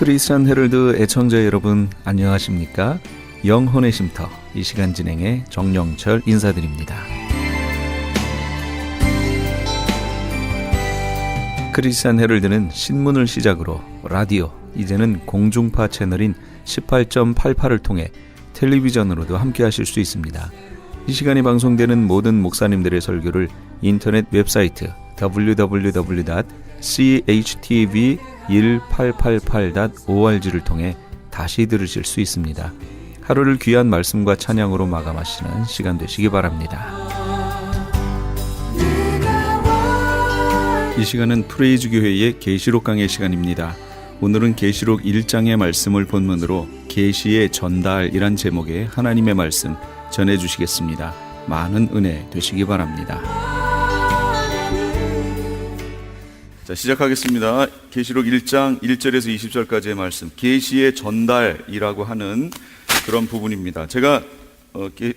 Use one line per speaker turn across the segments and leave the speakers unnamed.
크리스천 헤럴드 애청자 여러분 안녕하십니까? 영혼의 쉼터 이 시간 진행의 정영철 인사드립니다. 크리스천 헤럴드는 신문을 시작으로 라디오, 이제는 공중파 채널인 18.88을 통해 텔레비전으로도 함께 하실 수 있습니다. 이 시간에 방송되는 모든 목사님들의 설교를 인터넷 웹사이트 www.chtv1888.org를 통해 다시 들으실 수 있습니다. 하루를 귀한 말씀과 찬양으로 마감하시는 시간 되시기 바랍니다. 이 시간은 프레이즈 교회의 계시록 강의 시간입니다. 오늘은 계시록 1장의 말씀을 본문으로 계시의 전달이란 제목의 하나님의 말씀 전해주시겠습니다. 많은 은혜 되시기 바랍니다. 자, 시작하겠습니다. 계시록 1장 1절에서 20절까지의 말씀, 계시의 전달이라고 하는 그런 부분입니다. 제가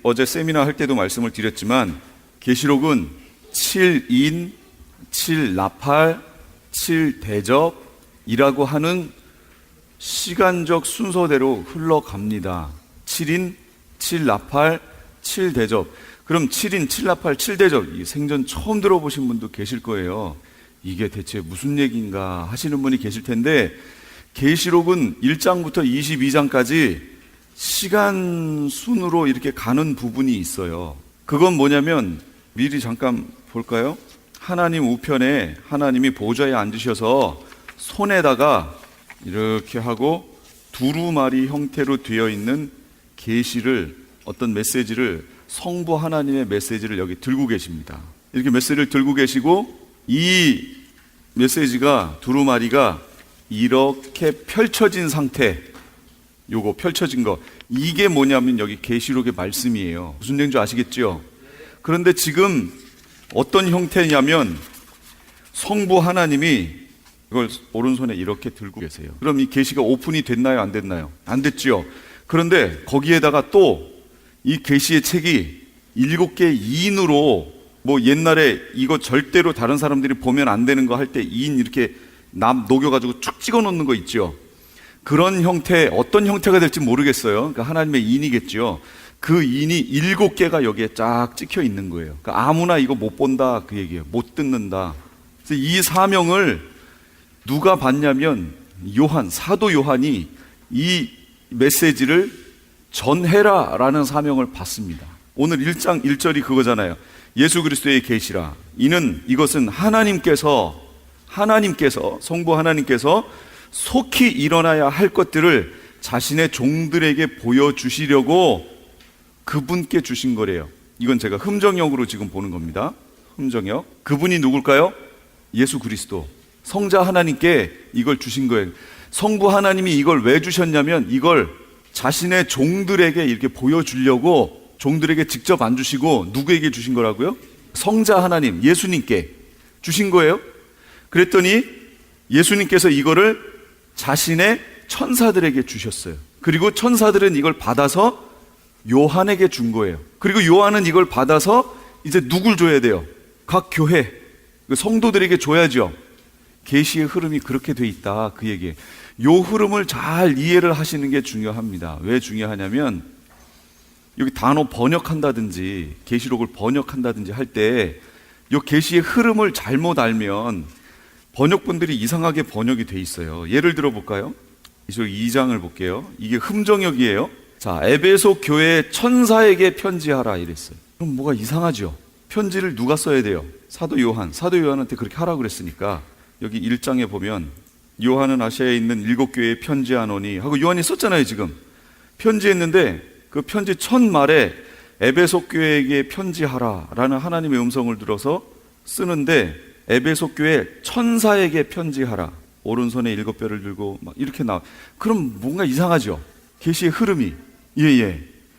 어제 세미나 할 때도 말씀을 드렸지만 계시록은 7인, 7나팔, 7대접이라고 하는 시간적 순서대로 흘러갑니다. 7인, 7나팔, 7대접. 그럼 7인, 7나팔, 7대접, 생전 처음 들어보신 분도 계실 거예요. 이게 대체 무슨 얘기인가 하시는 분이 계실 텐데, 계시록은 1장부터 22장까지 시간 순으로 이렇게 가는 부분이 있어요. 그건 뭐냐면, 미리 잠깐 볼까요? 하나님 우편에 하나님이 보좌에 앉으셔서 손에다가 이렇게 하고 두루마리 형태로 되어 있는 계시를, 어떤 메시지를, 성부 하나님의 메시지를 여기 들고 계십니다. 이렇게 메시지를 들고 계시고, 이 메시지가, 두루마리가 이렇게 펼쳐진 상태, 요거 펼쳐진 거, 이게 뭐냐면 여기 계시록의 말씀이에요. 무슨 얘기인지 아시겠죠? 그런데 지금 어떤 형태냐면 성부 하나님이 이걸 오른손에 이렇게 들고 계세요. 그럼 이 계시가 오픈이 됐나요? 안 됐나요? 안 됐죠. 그런데 거기에다가 또 이 계시의 책이 7개의 2인으로, 뭐 옛날에 이거 절대로 다른 사람들이 보면 안 되는 거 할 때 2인 이렇게 녹여가지고 쭉 찍어 놓는 거 있죠. 그런 형태, 어떤 형태가 될지 모르겠어요. 그러니까 하나님의 인이겠죠. 그 인이 7개가 여기에 쫙 찍혀 있는 거예요. 그러니까 아무나 이거 못 본다 그 얘기예요. 못 듣는다. 그래서 이 사명을 누가 받냐면 사도 요한이 이 메시지를 전해라 라는 사명을 받습니다. 오늘 1장 1절이 그거잖아요. 예수 그리스도의 계시라. 이것은 하나님께서 성부 하나님께서 속히 일어나야 할 것들을 자신의 종들에게 보여주시려고 그분께 주신 거래요. 이건 제가 흠정역으로 지금 보는 겁니다. 흠정역. 그분이 누굴까요? 예수 그리스도. 성자 하나님께 이걸 주신 거예요. 성부 하나님이 이걸 왜 주셨냐면, 이걸 자신의 종들에게 이렇게 보여주려고 종들에게 직접 안 주시고 누구에게 주신 거라고요? 성자 하나님, 예수님께 주신 거예요. 그랬더니 예수님께서 이거를 자신의 천사들에게 주셨어요. 그리고 천사들은 이걸 받아서 요한에게 준 거예요. 그리고 요한은 이걸 받아서 이제 누굴 줘야 돼요? 각 교회, 성도들에게 줘야죠. 계시의 흐름이 그렇게 돼 있다, 그 얘기예요. 요 흐름을 잘 이해를 하시는 게 중요합니다. 왜 중요하냐면, 여기 단어 번역한다든지 계시록을 번역한다든지 할 때 요 계시의 흐름을 잘못 알면 번역본들이 이상하게 번역이 돼 있어요. 예를 들어 볼까요? 계시록 2장을 볼게요. 이게 흠정역이에요. 자, 에베소 교회 천사에게 편지하라 이랬어요. 그럼 뭐가 이상하죠? 편지를 누가 써야 돼요? 사도 요한한테 그렇게 하라고 그랬으니까, 여기 1장에 보면 요한은 아시아에 있는 7교회에 편지하노니 하고 요한이 썼잖아요. 지금 편지했는데 그 편지 첫 말에 에베소 교회에게 편지하라 라는 하나님의 음성을 들어서 쓰는데, 에베소 교회 천사에게 편지하라, 오른손에 7뼈를 들고 막 이렇게 나와. 그럼 뭔가 이상하죠? 계시의 흐름이.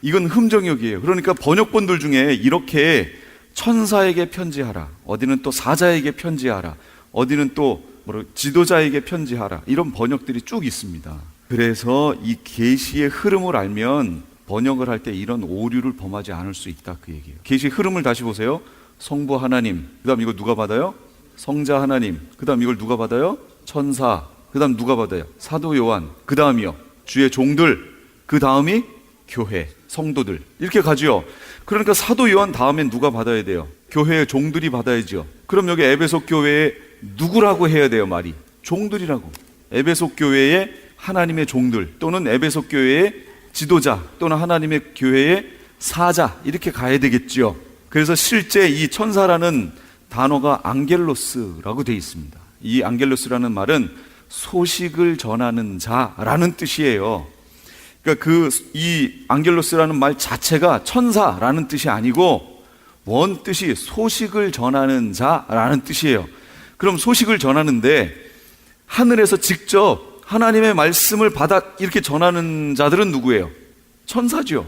이건 흠정역이에요. 그러니까 번역본들 중에 이렇게 천사에게 편지하라, 어디는 또 사자에게 편지하라, 어디는 또 지도자에게 편지하라, 이런 번역들이 쭉 있습니다. 그래서 이 계시의 흐름을 알면 번역을 할 때 이런 오류를 범하지 않을 수 있다, 그 얘기예요. 계시의 흐름을 다시 보세요. 성부 하나님, 그 다음 이거 누가 받아요? 성자 하나님, 그 다음 이걸 누가 받아요? 천사, 그 다음 누가 받아요? 사도 요한. 그 다음이요, 주의 종들. 그 다음이 교회, 성도들. 이렇게 가죠. 그러니까 사도 요한 다음엔 누가 받아야 돼요? 교회의 종들이 받아야죠. 그럼 여기 에베소 교회에 누구라고 해야 돼요? 말이 종들이라고. 에베소 교회의 하나님의 종들, 또는 에베소 교회의 지도자, 또는 하나님의 교회의 사자, 이렇게 가야 되겠죠. 그래서 실제 이 천사라는 단어가 앙겔로스라고 되어 있습니다. 이 앙겔로스라는 말은 소식을 전하는 자라는 뜻이에요. 그러니까 이 앙겔로스라는 말 자체가 천사라는 뜻이 아니고 원 뜻이 소식을 전하는 자라는 뜻이에요. 그럼 소식을 전하는데 하늘에서 직접 하나님의 말씀을 받아 이렇게 전하는 자들은 누구예요? 천사죠.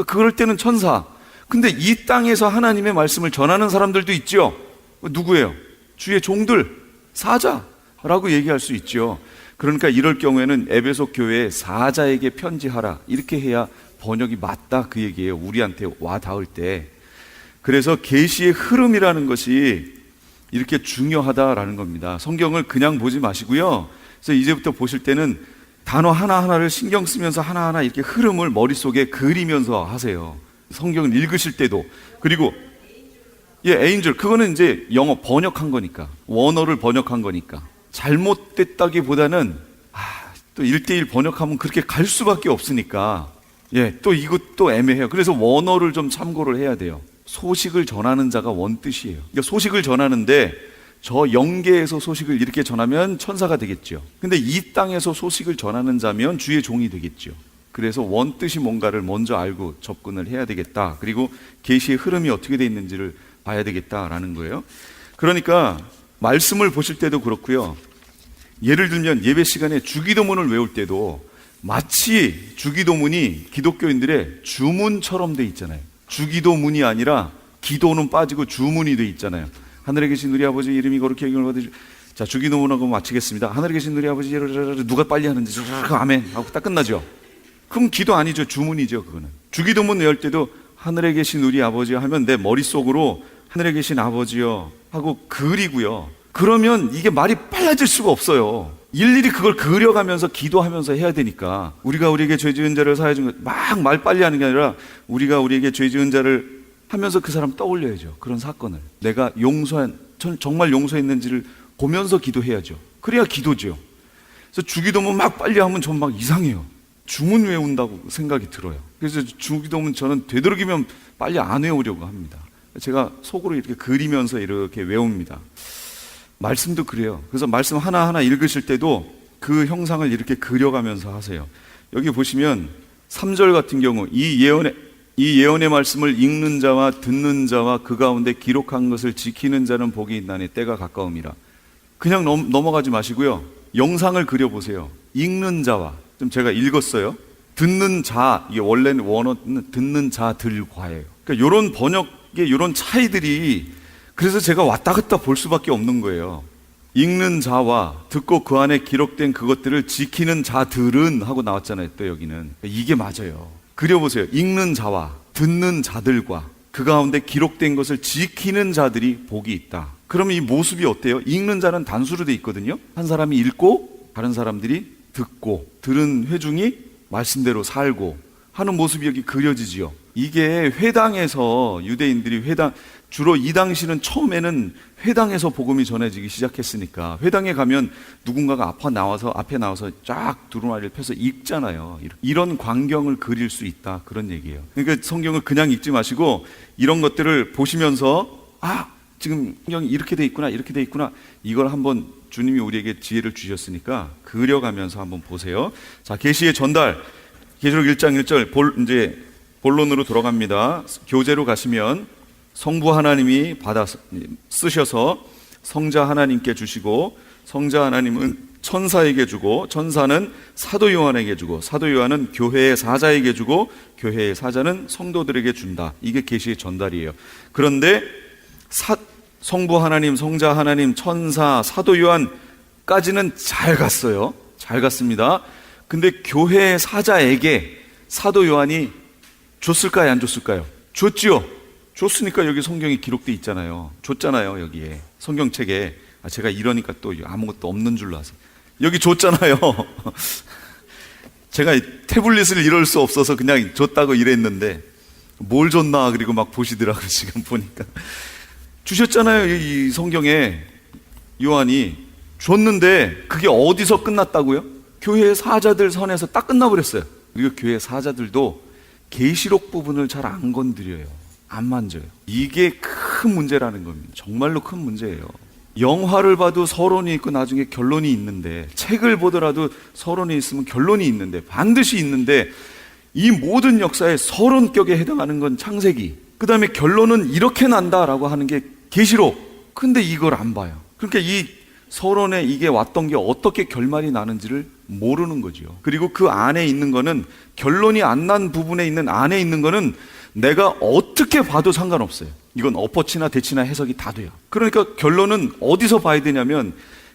그럴 때는 천사. 근데 이 땅에서 하나님의 말씀을 전하는 사람들도 있죠. 누구예요? 주의 종들, 사자라고 얘기할 수 있죠. 그러니까 이럴 경우에는 에베소 교회의 사자에게 편지하라, 이렇게 해야 번역이 맞다, 그 얘기예요. 우리한테 와 닿을 때. 그래서 계시의 흐름이라는 것이 이렇게 중요하다라는 겁니다. 성경을 그냥 보지 마시고요. 그래서 이제부터 보실 때는 단어 하나하나를 신경 쓰면서 하나하나 이렇게 흐름을 머릿속에 그리면서 하세요. 성경을 읽으실 때도. 그리고 에인줄, 그거는 이제 영어 번역한 거니까, 원어를 번역한 거니까. 잘못됐다기보다는 또 1:1 번역하면 그렇게 갈 수밖에 없으니까 또 이것도 애매해요. 그래서 원어를 좀 참고를 해야 돼요. 소식을 전하는 자가 원뜻이에요. 그러니까 소식을 전하는데 저 영계에서 소식을 이렇게 전하면 천사가 되겠죠. 근데 이 땅에서 소식을 전하는 자면 주의 종이 되겠죠. 그래서 원뜻이 뭔가를 먼저 알고 접근을 해야 되겠다. 그리고 계시의 흐름이 어떻게 돼 있는지를 봐야 되겠다라는 거예요. 그러니까 말씀을 보실 때도 그렇고요. 예를 들면 예배 시간에 주기도문을 외울 때도 마치 주기도문이 기독교인들의 주문처럼 돼 있잖아요. 주기도문이 아니라 기도는 빠지고 주문이 돼 있잖아요. 하늘에 계신 우리 아버지 이름이 거룩히 여김을 받으시고, 자, 주기도문하고 마치겠습니다. 하늘에 계신 우리 아버지, 누가 빨리 하는지 아멘 하고 딱 끝나죠. 그럼 기도 아니죠. 주문이죠. 그거는. 주기도문 외울 때도 하늘에 계신 우리 아버지 하면 내 머릿속으로 하늘에 계신 아버지요 하고 그리고요. 그러면 이게 말이 빨라질 수가 없어요. 일일이 그걸 그려가면서 기도하면서 해야 되니까. 우리가 우리에게 죄 지은 자를 사하여 준 것, 막 말 빨리 하는 게 아니라 우리가 우리에게 죄 지은 자를 하면서 그 사람 떠올려야죠. 그런 사건을 내가 정말 용서했는지를 보면서 기도해야죠. 그래야 기도죠. 그래서 주기도문 막 빨리 하면 전 막 이상해요. 주문 외운다고 생각이 들어요. 그래서 주기도문 저는 되도록이면 빨리 안 외우려고 합니다. 제가 속으로 이렇게 그리면서 이렇게 외웁니다. 말씀도 그래요. 그래서 말씀 하나하나 읽으실 때도 그 형상을 이렇게 그려가면서 하세요. 여기 보시면 3절 같은 경우 이 예언의 말씀을 읽는 자와 듣는 자와 그 가운데 기록한 것을 지키는 자는 복이 있나니 때가 가까움이라. 그냥 넘어가지 마시고요. 영상을 그려보세요. 읽는 자와, 좀 제가 읽었어요. 듣는 자, 이게 원래는 원어는 듣는 자들과예요. 그러니까 이런 번역의 이런 차이들이, 그래서 제가 왔다 갔다 볼 수밖에 없는 거예요. 읽는 자와 듣고 그 안에 기록된 그것들을 지키는 자들은 하고 나왔잖아요. 또 여기는 이게 맞아요. 그려보세요. 읽는 자와 듣는 자들과 그 가운데 기록된 것을 지키는 자들이 복이 있다. 그러면 이 모습이 어때요? 읽는 자는 단수로 돼 있거든요. 한 사람이 읽고 다른 사람들이 듣고, 들은 회중이 말씀대로 살고 하는 모습이 여기 그려지지요. 이게 회당에서 유대인들이 주로 이 당시는 처음에는 회당에서 복음이 전해지기 시작했으니까 회당에 가면 누군가가 앞에 나와서 쫙 두루마리를 펴서 읽잖아요. 이런 광경을 그릴 수 있다, 그런 얘기예요. 그러니까 성경을 그냥 읽지 마시고 이런 것들을 보시면서 지금 성경이 이렇게 돼 있구나, 이렇게 돼 있구나, 이걸 한번 주님이 우리에게 지혜를 주셨으니까 그려가면서 한번 보세요. 자, 계시의 전달, 계시록 1장 1절 이제 본론으로 돌아갑니다. 교재로 가시면 성부 하나님이 쓰셔서 성자 하나님께 주시고, 성자 하나님은 천사에게 주고, 천사는 사도 요한에게 주고, 사도 요한은 교회의 사자에게 주고, 교회의 사자는 성도들에게 준다. 이게 계시의 전달이에요. 그런데 성부 하나님, 성자 하나님, 천사, 사도 요한까지는 잘 갔어요. 잘 갔습니다. 근데 교회의 사자에게 사도 요한이 줬을까요, 안 줬을까요? 줬지요. 줬으니까 여기 성경이 기록되어 있잖아요. 줬잖아요, 여기에 성경책에. 제가 이러니까 또 아무것도 없는 줄로 아세요. 여기 줬잖아요. 제가 태블릿을 이럴 수 없어서 그냥 줬다고 이랬는데 뭘 줬나 그리고 막 보시더라고요. 지금 보니까 주셨잖아요. 이 성경에 요한이 줬는데 그게 어디서 끝났다고요? 교회 사자들 선에서 딱 끝나버렸어요. 그리고 교회 사자들도 계시록 부분을 잘 안 건드려요. 안 만져요. 이게 큰 문제라는 겁니다. 정말로 큰 문제예요. 영화를 봐도 서론이 있고 나중에 결론이 있는데, 책을 보더라도 서론이 있으면 결론이 있는데, 반드시 있는데, 이 모든 역사의 서론격에 해당하는 건 창세기, 그 다음에 결론은 이렇게 난다라고 하는 게 계시록. 근데 이걸 안 봐요. 그러니까 이 서론에 이게 왔던 게 어떻게 결말이 나는지를 모르는 거죠. 그리고 그 안에 있는 거는, 결론이 안 난 부분에 있는 안에 있는 거는 내가 어떻게 봐도 상관없어요. 이건 엎어치나 대치나 해석이 다 돼요. 그러니까 결론은 어디서 봐야 되냐면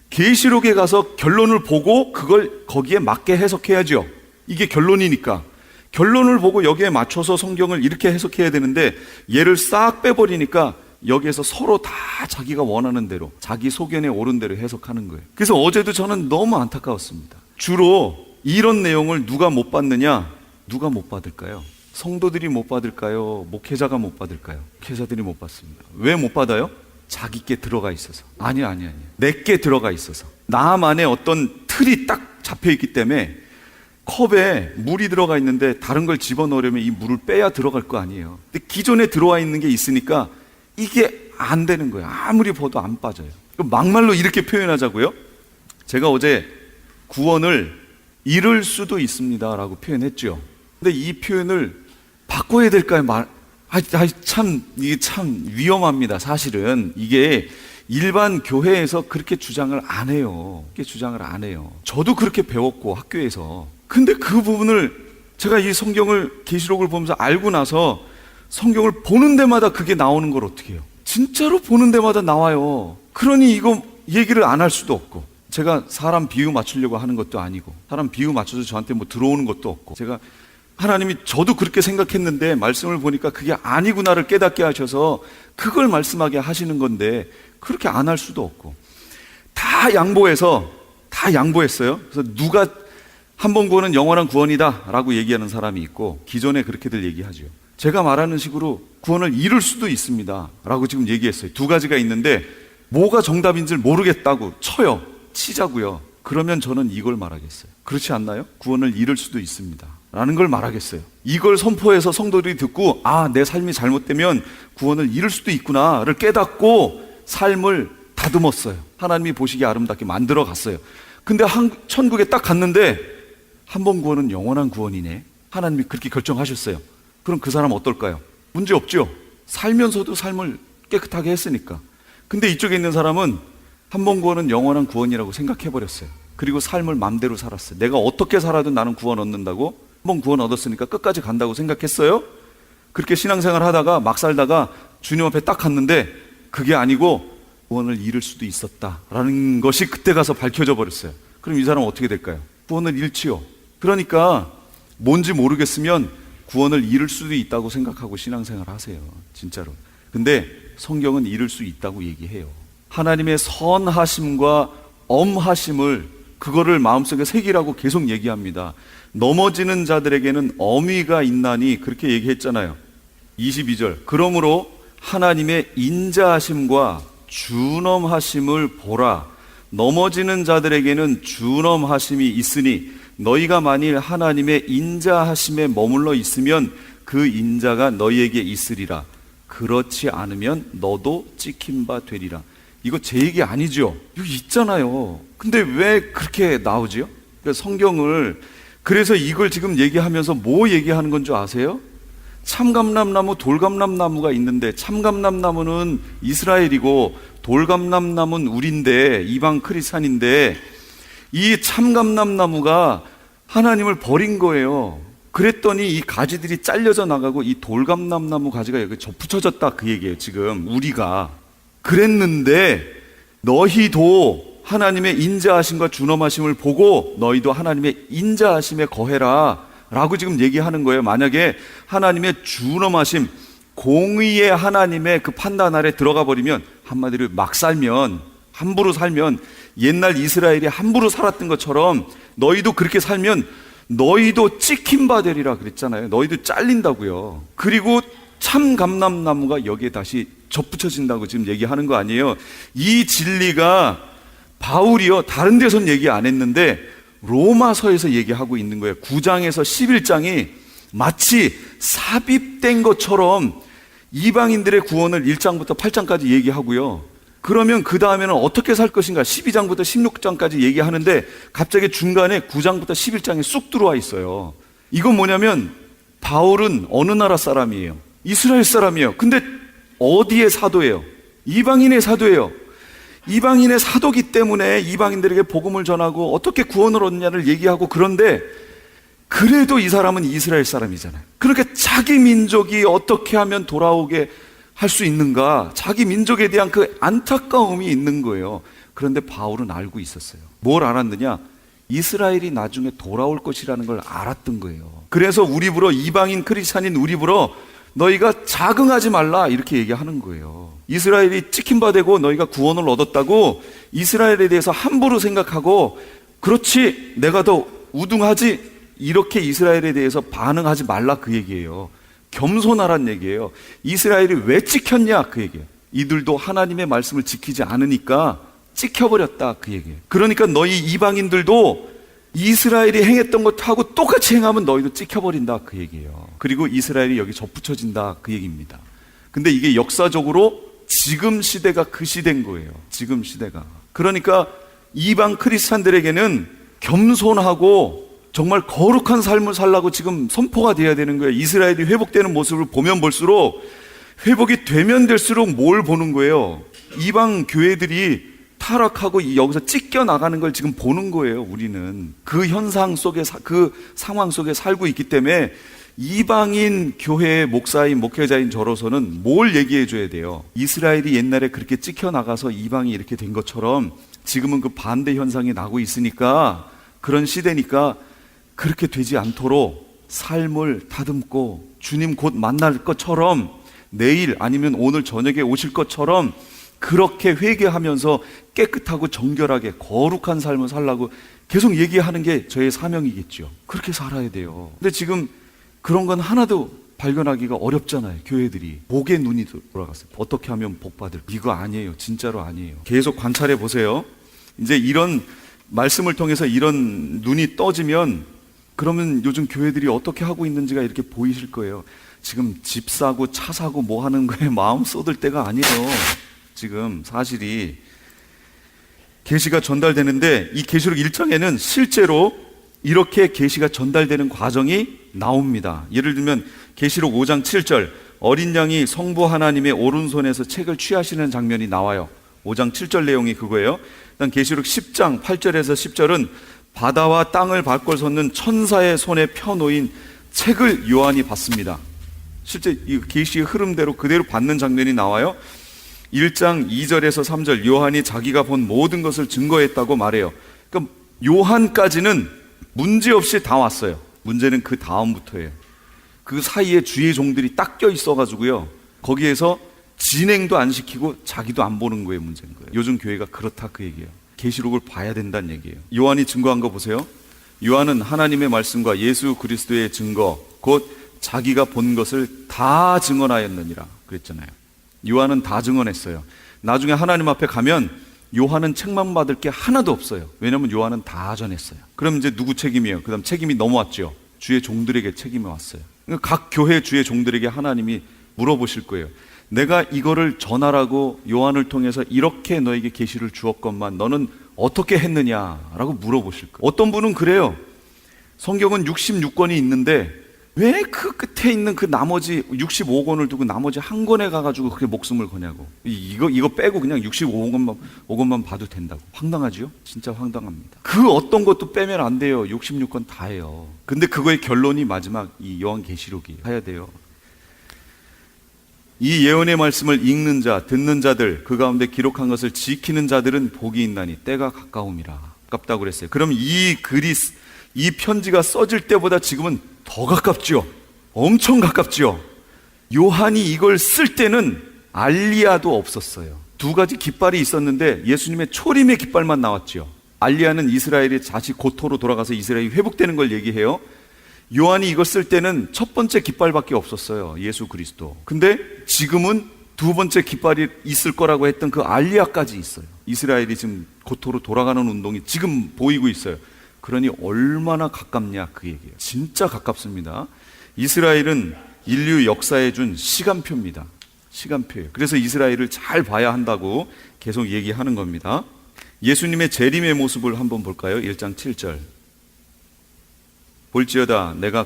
계시록에 가서 결론을 보고 그걸 거기에 맞게 해석해야죠. 이게 결론이니까 결론을 보고 여기에 맞춰서 성경을 이렇게 해석해야 되는데, 얘를 싹 빼버리니까 여기에서 서로 다 자기가 원하는 대로, 자기 소견에 옳은 대로 해석하는 거예요. 그래서 어제도 저는 너무 안타까웠습니다. 주로 이런 내용을 누가 못 받느냐? 누가 못 받을까요? 성도들이 못 받을까요? 목회자가 못 받을까요? 목회자들이 못 받습니다. 왜 못 받아요? 자기께 들어가 있어서. 아니요. 내게 들어가 있어서. 나만의 어떤 틀이 딱 잡혀 있기 때문에, 컵에 물이 들어가 있는데 다른 걸 집어넣으려면 이 물을 빼야 들어갈 거 아니에요. 근데 기존에 들어와 있는 게 있으니까 이게 안 되는 거예요. 아무리 봐도 안 빠져요. 막말로 이렇게 표현하자고요? 제가 어제 구원을 잃을 수도 있습니다 라고 표현했죠. 근데 이 표현을 바꿔야 될까요? 이게 참 위험합니다. 사실은 이게 일반 교회에서 그렇게 주장을 안 해요. 그렇게 주장을 안 해요. 저도 그렇게 배웠고 학교에서. 근데 그 부분을 제가 이 성경을, 계시록을 보면서 알고 나서 성경을 보는 데마다 그게 나오는 걸 어떻게 해요? 진짜로 보는 데마다 나와요. 그러니 이거 얘기를 안 할 수도 없고, 제가 사람 비유 맞추려고 하는 것도 아니고, 사람 비유 맞춰서 저한테 뭐 들어오는 것도 없고, 제가 하나님이 저도 그렇게 생각했는데 말씀을 보니까 그게 아니구나를 깨닫게 하셔서 그걸 말씀하게 하시는 건데, 그렇게 안 할 수도 없고, 다 양보했어요. 그래서 누가 한 번 구원은 영원한 구원이다 라고 얘기하는 사람이 있고, 기존에 그렇게들 얘기하죠. 제가 말하는 식으로 구원을 잃을 수도 있습니다 라고 지금 얘기했어요. 두 가지가 있는데 뭐가 정답인지 모르겠다고 치자고요. 그러면 저는 이걸 말하겠어요. 그렇지 않나요? 구원을 잃을 수도 있습니다 라는 걸 말하겠어요. 이걸 선포해서 성도들이 듣고, 내 삶이 잘못되면 구원을 잃을 수도 있구나를 깨닫고 삶을 다듬었어요. 하나님이 보시기에 아름답게 만들어 갔어요. 근데 천국에 딱 갔는데 한 번 구원은 영원한 구원이네, 하나님이 그렇게 결정하셨어요. 그럼 그 사람 어떨까요? 문제 없죠. 살면서도 삶을 깨끗하게 했으니까. 근데 이쪽에 있는 사람은 한 번 구원은 영원한 구원이라고 생각해버렸어요. 그리고 삶을 맘대로 살았어요. 내가 어떻게 살아도 나는 구원 얻는다고, 한 번 구원 얻었으니까 끝까지 간다고 생각했어요. 그렇게 신앙생활 하다가 막 살다가 주님 앞에 딱 갔는데 그게 아니고 구원을 잃을 수도 있었다라는 것이 그때 가서 밝혀져 버렸어요. 그럼 이 사람은 어떻게 될까요? 구원을 잃지요. 그러니까 뭔지 모르겠으면 구원을 잃을 수도 있다고 생각하고 신앙생활 하세요. 진짜로. 근데 성경은 잃을 수 있다고 얘기해요. 하나님의 선하심과 엄하심을, 그거를 마음속에 새기라고 계속 얘기합니다. 넘어지는 자들에게는 어미가 있나니, 그렇게 얘기했잖아요. 22절. 그러므로 하나님의 인자하심과 준엄하심을 보라. 넘어지는 자들에게는 준엄하심이 있으니 너희가 만일 하나님의 인자하심에 머물러 있으면 그 인자가 너희에게 있으리라. 그렇지 않으면 너도 찍힌 바 되리라. 이거 제 얘기 아니죠? 이거 있잖아요. 근데 왜 그렇게 나오지요? 그러니까 성경을, 그래서 이걸 지금 얘기하면서 뭐 얘기하는 건 줄 아세요? 참감람나무, 돌감람나무가 있는데, 참감람나무는 이스라엘이고 돌감람나무는 우리인데, 이방 크리스찬인데, 이 참감람나무가 하나님을 버린 거예요. 그랬더니 이 가지들이 잘려져 나가고 이 돌감람나무 가지가 여기 붙여졌다, 그 얘기예요. 지금 우리가 그랬는데 너희도 하나님의 인자하심과 준엄하심을 보고 너희도 하나님의 인자하심에 거해라 라고 지금 얘기하는 거예요. 만약에 하나님의 준엄하심, 공의의 하나님의 그 판단 아래 들어가 버리면, 한마디로 막 살면, 함부로 살면 옛날 이스라엘이 함부로 살았던 것처럼 너희도 그렇게 살면 너희도 찍힌 바 되리라 그랬잖아요. 너희도 잘린다고요. 그리고 참 감람나무가 여기에 다시 접붙여진다고 지금 얘기하는 거 아니에요. 이 진리가 바울이요 다른 데선 얘기 안 했는데 로마서에서 얘기하고 있는 거예요. 9장에서 11장이 마치 삽입된 것처럼 이방인들의 구원을 1장부터 8장까지 얘기하고요. 그러면 그 다음에는 어떻게 살 것인가 12장부터 16장까지 얘기하는데 갑자기 중간에 9장부터 11장에 쑥 들어와 있어요. 이건 뭐냐면 바울은 어느 나라 사람이에요? 이스라엘 사람이에요. 근데 어디의 사도예요? 이방인의 사도예요. 이방인의 사도기 때문에 이방인들에게 복음을 전하고 어떻게 구원을 얻느냐를 얘기하고, 그런데 그래도 이 사람은 이스라엘 사람이잖아요. 그러니까 자기 민족이 어떻게 하면 돌아오게 할 수 있는가, 자기 민족에 대한 그 안타까움이 있는 거예요. 그런데 바울은 알고 있었어요. 뭘 알았느냐? 이스라엘이 나중에 돌아올 것이라는 걸 알았던 거예요. 그래서 우리 보러, 이방인 크리스찬인 우리 보러 너희가 자긍하지 말라 이렇게 얘기하는 거예요. 이스라엘이 찍힌 바 되고 너희가 구원을 얻었다고 이스라엘에 대해서 함부로 생각하고 그렇지 내가 더 우등하지 이렇게 이스라엘에 대해서 반응하지 말라 그 얘기예요. 겸손하란 얘기예요. 이스라엘이 왜 찍혔냐 그 얘기예요. 이들도 하나님의 말씀을 지키지 않으니까 찍혀버렸다 그 얘기예요. 그러니까 너희 이방인들도 이스라엘이 행했던 것하고 똑같이 행하면 너희도 찍혀버린다 그 얘기예요. 그리고 이스라엘이 여기 접붙여진다 그 얘기입니다. 근데 이게 역사적으로 지금 시대가 그 시대인 거예요. 지금 시대가. 그러니까 이방 크리스찬들에게는 겸손하고 정말 거룩한 삶을 살라고 지금 선포가 돼야 되는 거예요. 이스라엘이 회복되는 모습을 보면 볼수록, 회복이 되면 될수록 뭘 보는 거예요? 이방 교회들이 타락하고 여기서 찢겨 나가는 걸 지금 보는 거예요. 우리는 그 현상 속에, 그 상황 속에 살고 있기 때문에 이방인 교회의 목사인 목회자인 저로서는 뭘 얘기해 줘야 돼요? 이스라엘이 옛날에 그렇게 찢겨 나가서 이방이 이렇게 된 것처럼 지금은 그 반대 현상이 나고 있으니까, 그런 시대니까 그렇게 되지 않도록 삶을 다듬고 주님 곧 만날 것처럼, 내일 아니면 오늘 저녁에 오실 것처럼 그렇게 회개하면서 깨끗하고 정결하게 거룩한 삶을 살라고 계속 얘기하는 게 저의 사명이겠죠. 그렇게 살아야 돼요. 근데 지금 그런 건 하나도 발견하기가 어렵잖아요. 교회들이 목에 눈이 돌아갔어요. 어떻게 하면 복 받을, 이거 아니에요. 진짜로 아니에요. 계속 관찰해 보세요. 이제 이런 말씀을 통해서 이런 눈이 떠지면, 그러면 요즘 교회들이 어떻게 하고 있는지가 이렇게 보이실 거예요. 지금 집 사고 차 사고 뭐 하는 거에 마음 쏟을 때가 아니에요. 지금 사실이 계시가 전달되는데, 이 계시록 1장에는 실제로 이렇게 계시가 전달되는 과정이 나옵니다. 예를 들면 계시록 5장 7절, 어린 양이 성부 하나님의 오른손에서 책을 취하시는 장면이 나와요. 5장 7절 내용이 그거예요. 일단 계시록 10장 8절에서 10절은 바다와 땅을 바꿔 섰는 천사의 손에 펴놓인 책을 요한이 받습니다. 실제 이 계시의 흐름대로 그대로 받는 장면이 나와요. 1장 2절에서 3절, 요한이 자기가 본 모든 것을 증거했다고 말해요. 그러니까 요한까지는 문제없이 다 왔어요. 문제는 그 다음부터예요. 그 사이에 주의 종들이 딱 껴 있어가지고요, 거기에서 진행도 안 시키고 자기도 안 보는 거예요. 문제인 거예요. 요즘 교회가 그렇다 그 얘기예요. 계시록을 봐야 된다는 얘기예요. 요한이 증거한 거 보세요. 요한은 하나님의 말씀과 예수 그리스도의 증거, 곧 자기가 본 것을 다 증언하였느니라 그랬잖아요. 요한은 다 증언했어요. 나중에 하나님 앞에 가면 요한은 책만 받을 게 하나도 없어요. 왜냐하면 요한은 다 전했어요. 그럼 이제 누구 책임이에요? 그 다음 책임이 넘어왔죠. 주의 종들에게 책임이 왔어요. 그러니까 각 교회 주의 종들에게 하나님이 물어보실 거예요. 내가 이거를 전하라고 요한을 통해서 이렇게 너에게 계시를 주었건만 너는 어떻게 했느냐라고 물어보실 거예요. 어떤 분은 그래요. 성경은 66권이 있는데 왜 그 끝에 있는 그 나머지 65권을 두고 나머지 한 권에 가가지고 그렇게 목숨을 거냐고. 이거 빼고 그냥 65권만 봐도 된다고. 황당하지요? 진짜 황당합니다. 그 어떤 것도 빼면 안 돼요. 66권 다 해요. 근데 그거의 결론이 마지막 이 요한계시록이에요. 해야 돼요. 이 예언의 말씀을 읽는 자, 듣는 자들, 그 가운데 기록한 것을 지키는 자들은 복이 있나니 때가 가까움이라. 가깝다고 그랬어요. 그럼 이 편지가 써질 때보다 지금은 더 가깝죠. 엄청 가깝죠. 요한이 이걸 쓸 때는 알리야도 없었어요. 두 가지 깃발이 있었는데 예수님의 초림의 깃발만 나왔죠. 알리야는 이스라엘이 다시 고토로 돌아가서 이스라엘이 회복되는 걸 얘기해요. 요한이 이걸 쓸 때는 첫 번째 깃발밖에 없었어요. 예수 그리스도. 근데 지금은 두 번째 깃발이 있을 거라고 했던 그 알리야까지 있어요. 이스라엘이 지금 고토로 돌아가는 운동이 지금 보이고 있어요. 그러니 얼마나 가깝냐 그 얘기예요. 진짜 가깝습니다. 이스라엘은 인류 역사에 준 시간표입니다. 시간표예요. 그래서 이스라엘을 잘 봐야 한다고 계속 얘기하는 겁니다. 예수님의 재림의 모습을 한번 볼까요? 1장 7절. 볼지어다 내가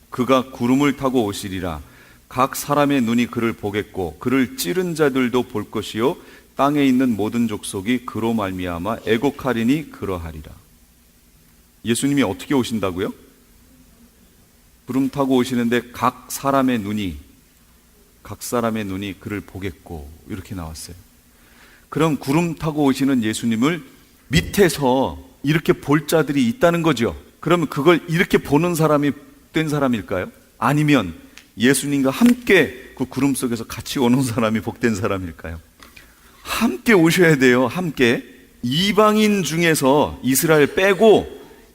그가 구름을 타고 오시리라. 각 사람의 눈이 그를 보겠고 그를 찌른 자들도 볼 것이요 땅에 있는 모든 족속이 그로 말미암아 애곡하리니 그러하리라. 예수님이 어떻게 오신다고요? 구름 타고 오시는데 각 사람의 눈이 그를 보겠고 이렇게 나왔어요. 그럼 구름 타고 오시는 예수님을 밑에서 이렇게 볼 자들이 있다는 거죠. 그러면 그걸 이렇게 보는 사람이 복된 사람일까요? 아니면 예수님과 함께 그 구름 속에서 같이 오는 사람이 복된 사람일까요? 함께 오셔야 돼요. 함께. 이방인 중에서 이스라엘 빼고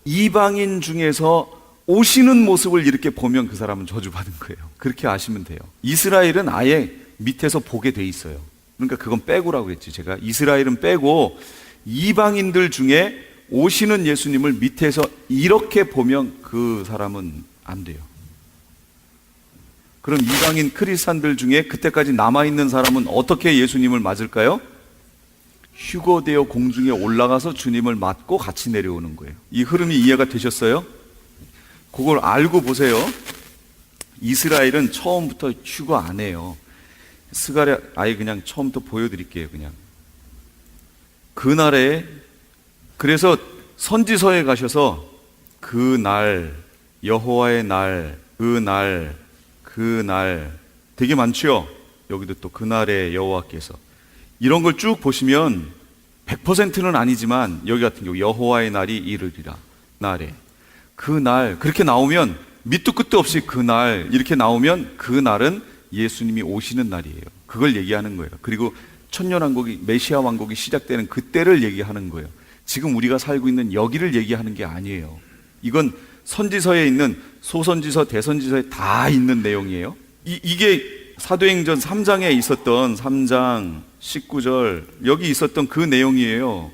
이방인 중에서 오시는 모습을 이렇게 보면 그 사람은 저주받은 거예요. 그렇게 아시면 돼요. 이스라엘은 아예 밑에서 보게 돼 있어요. 그러니까 그건 빼고라고 그랬지. 제가 이스라엘은 빼고 이방인들 중에 오시는 예수님을 밑에서 이렇게 보면 그 사람은 안 돼요. 그럼 이방인 크리스찬들 중에 그때까지 남아있는 사람은 어떻게 예수님을 맞을까요? 휴거되어 공중에 올라가서 주님을 맞고 같이 내려오는 거예요. 이 흐름이 이해가 되셨어요? 그걸 알고 보세요. 이스라엘은 처음부터 휴거 안 해요. 스가랴 아예 그냥 처음부터 보여드릴게요. 그냥 그날에, 그래서 선지서에 가셔서 그날, 여호와의 날, 그날 되게 많죠. 여기도 또 그날의 여호와께서 이런 걸 쭉 보시면 100%는 아니지만 여기 같은 경우 여호와의 날이 이르리라, 날에 그날 그렇게 나오면 밑도 끝도 없이 그날 이렇게 나오면 그날은 예수님이 오시는 날이에요. 그걸 얘기하는 거예요. 그리고 천년왕국이, 메시아 왕국이 시작되는 그때를 얘기하는 거예요. 지금 우리가 살고 있는 여기를 얘기하는 게 아니에요. 이건 선지서에 있는 소선지서, 대선지서에 다 있는 내용이에요. 이게 사도행전 3장에 있었던 3장 19절 여기 있었던 그 내용이에요.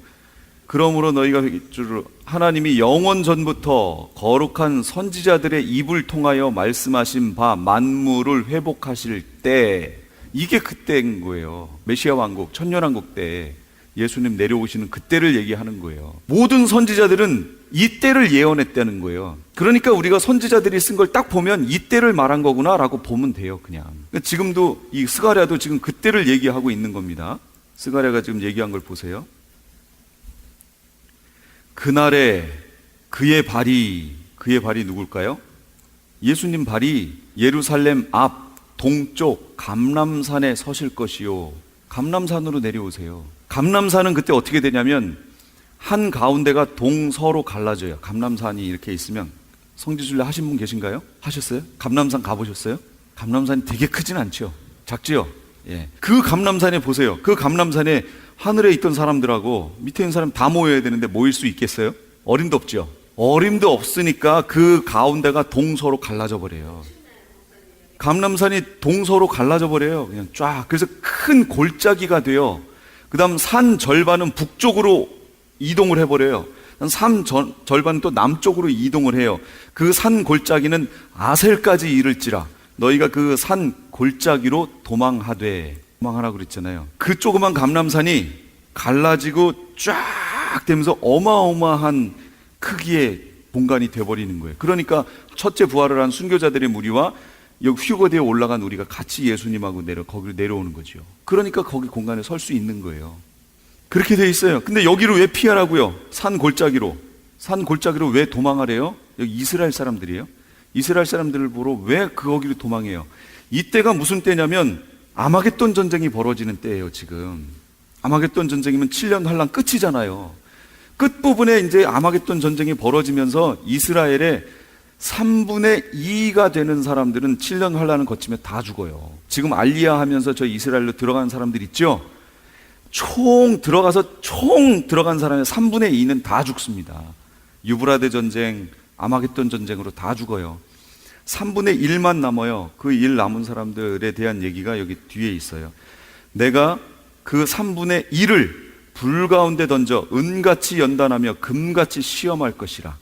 그러므로 너희가 하나님이 영원 전부터 거룩한 선지자들의 입을 통하여 말씀하신 바 만물을 회복하실 때, 이게 그때인 거예요. 메시아 왕국, 천년왕국 때 예수님 내려오시는 그때를 얘기하는 거예요. 모든 선지자들은 이때를 예언했다는 거예요. 그러니까 우리가 선지자들이 쓴 걸 딱 보면 이때를 말한 거구나 라고 보면 돼요. 그냥 지금도 이 스가랴도 지금 그때를 얘기하고 있는 겁니다. 스가랴가 지금 얘기한 걸 보세요. 그날에 그의 발이 누굴까요? 예수님 발이 예루살렘 앞 동쪽 감람산에 서실 것이요. 감람산으로 내려오세요. 감람산은 그때 어떻게 되냐면 한 가운데가 동서로 갈라져요. 감람산이 이렇게 있으면, 성지순례 하신 분 계신가요? 하셨어요? 감람산 가보셨어요? 감람산이 되게 크진 않죠. 작지요? 예. 그 감람산에 보세요. 그 감람산에 하늘에 있던 사람들하고 밑에 있는 사람 다 모여야 되는데 모일 수 있겠어요? 어림도 없죠. 어림도 없으니까 그 가운데가 동서로 갈라져 버려요. 감람산이 동서로 갈라져 버려요. 그냥 쫙. 그래서 큰 골짜기가 돼요. 그 다음 산 절반은 북쪽으로 이동을 해버려요. 산 절반은 또 남쪽으로 이동을 해요. 그 산 골짜기는 아셀까지 이를지라 너희가 그 산 골짜기로 도망하라고 그랬잖아요. 그 조그만 감람산이 갈라지고 쫙 되면서 어마어마한 크기의 공간이 돼버리는 거예요. 그러니까 첫째 부활을 한 순교자들의 무리와 여기 휴거대에 올라간 우리가 같이 예수님하고 거기로 내려오는 거죠. 그러니까 거기 공간에 설 수 있는 거예요. 그렇게 돼 있어요. 근데 여기로 왜 피하라고요? 산 골짜기로 왜 도망하래요? 여기 이스라엘 사람들이에요. 이스라엘 사람들을 보러 왜 거기로 도망해요? 이때가 무슨 때냐면 아마겟돈 전쟁이 벌어지는 때예요. 지금 아마겟돈 전쟁이면 7년 환란 끝이잖아요. 끝부분에 이제 아마겟돈 전쟁이 벌어지면서 이스라엘에 3분의 2가 되는 사람들은 7년 환란을 거치며 다 죽어요. 지금 알리야 하면서 저 이스라엘로 들어간 사람들 있죠? 총 들어간 사람의 3분의 2는 다 죽습니다. 유브라데 전쟁, 아마겟돈 전쟁으로 다 죽어요. 3분의 1만 남아요. 그 1 남은 사람들에 대한 얘기가 여기 뒤에 있어요. 내가 그 3분의 1을 불 가운데 던져 은같이 연단하며 금같이 시험할 것이라.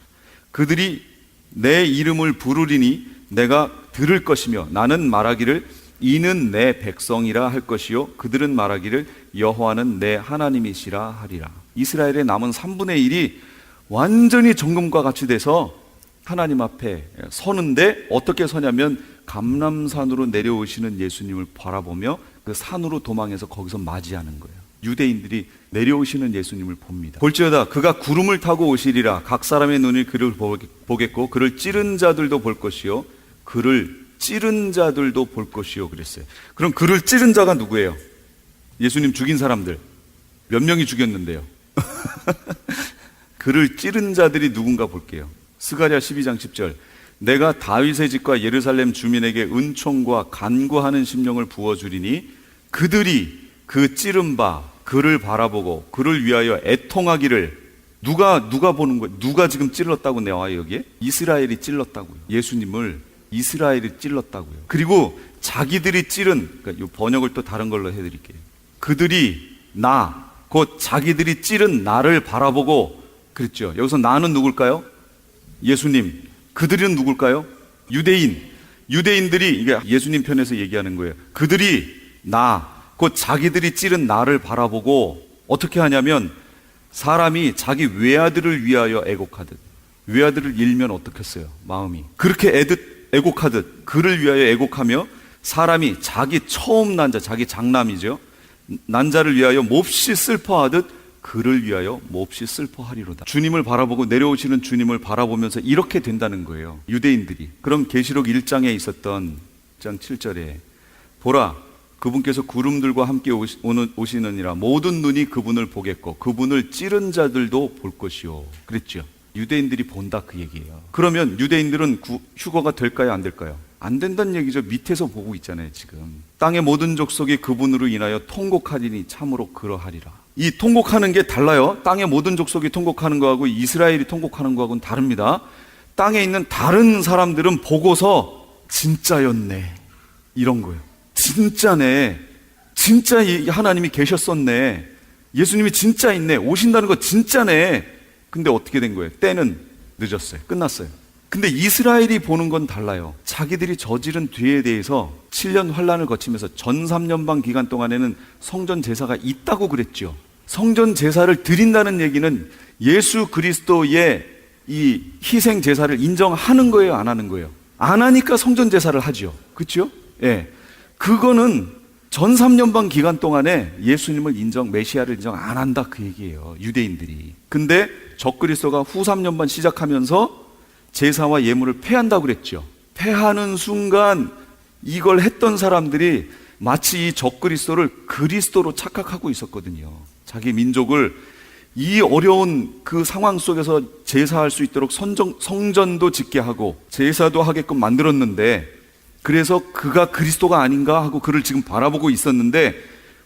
그들이 내 이름을 부르리니 내가 들을 것이며 나는 말하기를 이는 내 백성이라 할 것이요 그들은 말하기를 여호와는 내 하나님이시라 하리라. 이스라엘의 남은 3분의 1이 완전히 정금과 같이 돼서 하나님 앞에 서는데, 어떻게 서냐면 감람산으로 내려오시는 예수님을 바라보며 그 산으로 도망해서 거기서 맞이하는 거예요. 유대인들이 내려오시는 예수님을 봅니다. 볼지어다 그가 구름을 타고 오시리라. 각 사람의 눈이 그를 보겠고 그를 찌른 자들도 볼 것이요 그를 찌른 자들도 볼 것이요 그랬어요. 그럼 그를 찌른 자가 누구예요? 예수님 죽인 사람들 몇 명이 죽였는데요. 그를 찌른 자들이 누군가 볼게요. 스가랴 12장 10절. 내가 다윗의 집과 예루살렘 주민에게 은총과 간구하는 심령을 부어주리니 그들이 그 찌른 바 그를 바라보고 그를 위하여 애통하기를. 누가 보는 거예요? 누가 지금 찔렀다고 나와요 여기에? 이스라엘이 찔렀다고요. 예수님을 이스라엘이 찔렀다고요. 그리고 자기들이 찌른, 그러니까 이 번역을 또 다른 걸로 해드릴게요. 그들이 곧 자기들이 찌른 나를 바라보고 그랬죠. 여기서 나는 누굴까요? 예수님. 그들은 누굴까요? 유대인들이, 이게 예수님 편에서 얘기하는 거예요. 그들이 곧 자기들이 찌른 나를 바라보고 어떻게 하냐면, 사람이 자기 외아들을 위하여 애곡하듯, 외아들을 잃으면 어떻겠어요? 마음이 그렇게 애곡하듯 그를 위하여 애곡하며, 사람이 자기 처음 난 자, 자기 장남이죠, 난 자를 위하여 몹시 슬퍼하듯 그를 위하여 몹시 슬퍼하리로다. 주님을 바라보고 내려오시는 주님을 바라보면서 이렇게 된다는 거예요, 유대인들이. 그럼 계시록 1장에 있었던 1장 7절에 보라 그분께서 구름들과 함께 오시느니라. 모든 눈이 그분을 보겠고 그분을 찌른 자들도 볼 것이요 그랬죠. 유대인들이 본다 그 얘기예요. 그러면 유대인들은 휴거가 될까요 안 될까요? 안 된다는 얘기죠. 밑에서 보고 있잖아요. 지금 땅의 모든 족속이 그분으로 인하여 통곡하리니 참으로 그러하리라. 이 통곡하는 게 달라요. 땅의 모든 족속이 통곡하는 거하고 이스라엘이 통곡하는 거하고는 다릅니다. 땅에 있는 다른 사람들은 보고서 진짜였네 이런 거예요. 진짜네, 진짜 하나님이 계셨었네, 예수님이 진짜 있네, 오신다는 거 진짜네. 근데 어떻게 된 거예요? 때는 늦었어요. 끝났어요. 근데 이스라엘이 보는 건 달라요. 자기들이 저지른 죄에 대해서 7년 환란을 거치면서 전 3년반 기간 동안에는 성전 제사가 있다고 그랬죠. 성전 제사를 드린다는 얘기는 예수 그리스도의 이 희생 제사를 인정하는 거예요, 안 하는 거예요? 안 하니까 성전 제사를 하죠. 그렇죠? 예. 그거는 전 3년반 기간 동안에 예수님을 메시아를 인정 안 한다 그 얘기예요, 유대인들이. 근데 적그리스도가 후 3년반 시작하면서 제사와 예물을 폐한다고 그랬죠. 폐하는 순간 이걸 했던 사람들이 마치 이 적그리스도를 그리스도로 착각하고 있었거든요. 자기 민족을 이 어려운 그 상황 속에서 제사할 수 있도록 성전도 짓게 하고 제사도 하게끔 만들었는데, 그래서 그가 그리스도가 아닌가 하고 그를 지금 바라보고 있었는데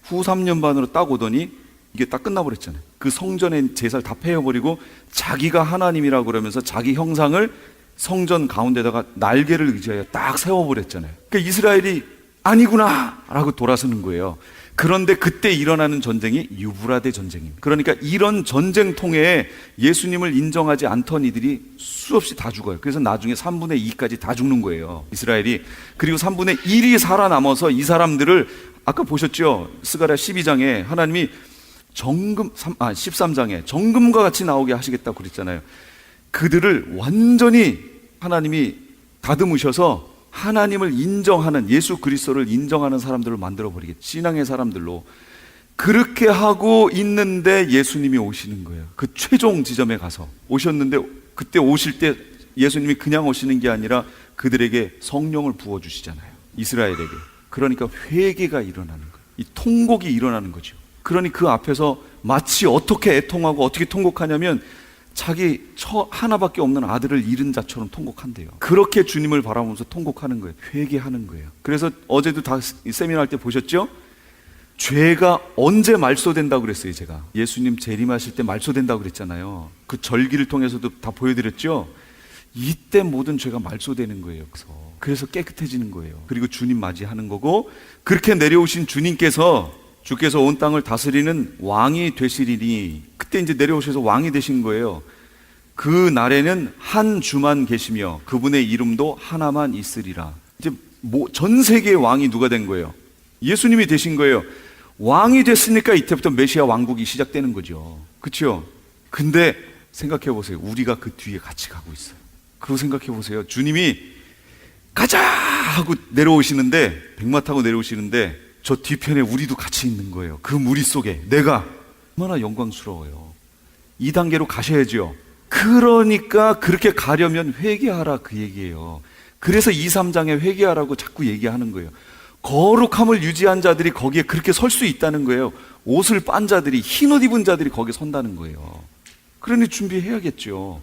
후 3년 반으로 딱 오더니 이게 딱 끝나버렸잖아요. 그 성전의 제사를 다 폐해버리고 자기가 하나님이라고 그러면서 자기 형상을 성전 가운데다가 날개를 의지하여 딱 세워버렸잖아요. 그러니까 이스라엘이 아니구나 라고 돌아서는 거예요. 그런데 그때 일어나는 전쟁이 유브라데 전쟁입니다. 그러니까 이런 전쟁통에 예수님을 인정하지 않던 이들이 수없이 다 죽어요. 그래서 나중에 3분의 2까지 다 죽는 거예요, 이스라엘이. 그리고 3분의 1이 살아남아서 이 사람들을, 아까 보셨죠? 스가랴 12장에 하나님이 13장에 정금과 같이 나오게 하시겠다고 그랬잖아요. 그들을 완전히 하나님이 다듬으셔서 하나님을 인정하는, 예수 그리스도를 인정하는 사람들을 만들어버리겠죠. 신앙의 사람들로. 그렇게 하고 있는데 예수님이 오시는 거예요. 그 최종 지점에 가서 오셨는데, 그때 오실 때 예수님이 그냥 오시는 게 아니라 그들에게 성령을 부어주시잖아요, 이스라엘에게. 그러니까 회개가 일어나는 거예요. 이 통곡이 일어나는 거죠. 그러니 그 앞에서 마치 어떻게 애통하고 어떻게 통곡하냐면 자기 하나밖에 없는 아들을 잃은 자처럼 통곡한대요. 그렇게 주님을 바라보면서 통곡하는 거예요. 회개하는 거예요. 그래서 어제도 다 세미나 할 때 보셨죠? 죄가 언제 말소된다고 그랬어요. 제가 예수님 재림하실 때 말소된다고 그랬잖아요. 그 절기를 통해서도 다 보여드렸죠. 이때 모든 죄가 말소되는 거예요. 그래서 깨끗해지는 거예요. 그리고 주님 맞이하는 거고, 그렇게 내려오신 주께서 온 땅을 다스리는 왕이 되시리니, 그때 이제 내려오셔서 왕이 되신 거예요. 그 날에는 한 주만 계시며 그분의 이름도 하나만 있으리라. 이제 전 세계의 왕이 누가 된 거예요? 예수님이 되신 거예요. 왕이 됐으니까 이때부터 메시아 왕국이 시작되는 거죠. 그렇죠? 근데 생각해 보세요. 우리가 그 뒤에 같이 가고 있어요. 그거 생각해 보세요. 주님이 가자 하고 내려오시는데, 백마 타고 내려오시는데 저 뒤편에 우리도 같이 있는 거예요. 그 무리 속에 내가 얼마나 영광스러워요. 2단계로 가셔야죠. 그러니까 그렇게 가려면 회개하라, 그 얘기예요. 그래서 2, 3장에 회개하라고 자꾸 얘기하는 거예요. 거룩함을 유지한 자들이 거기에 그렇게 설 수 있다는 거예요. 옷을 빤 자들이, 흰옷 입은 자들이 거기에 선다는 거예요. 그러니 준비해야겠죠.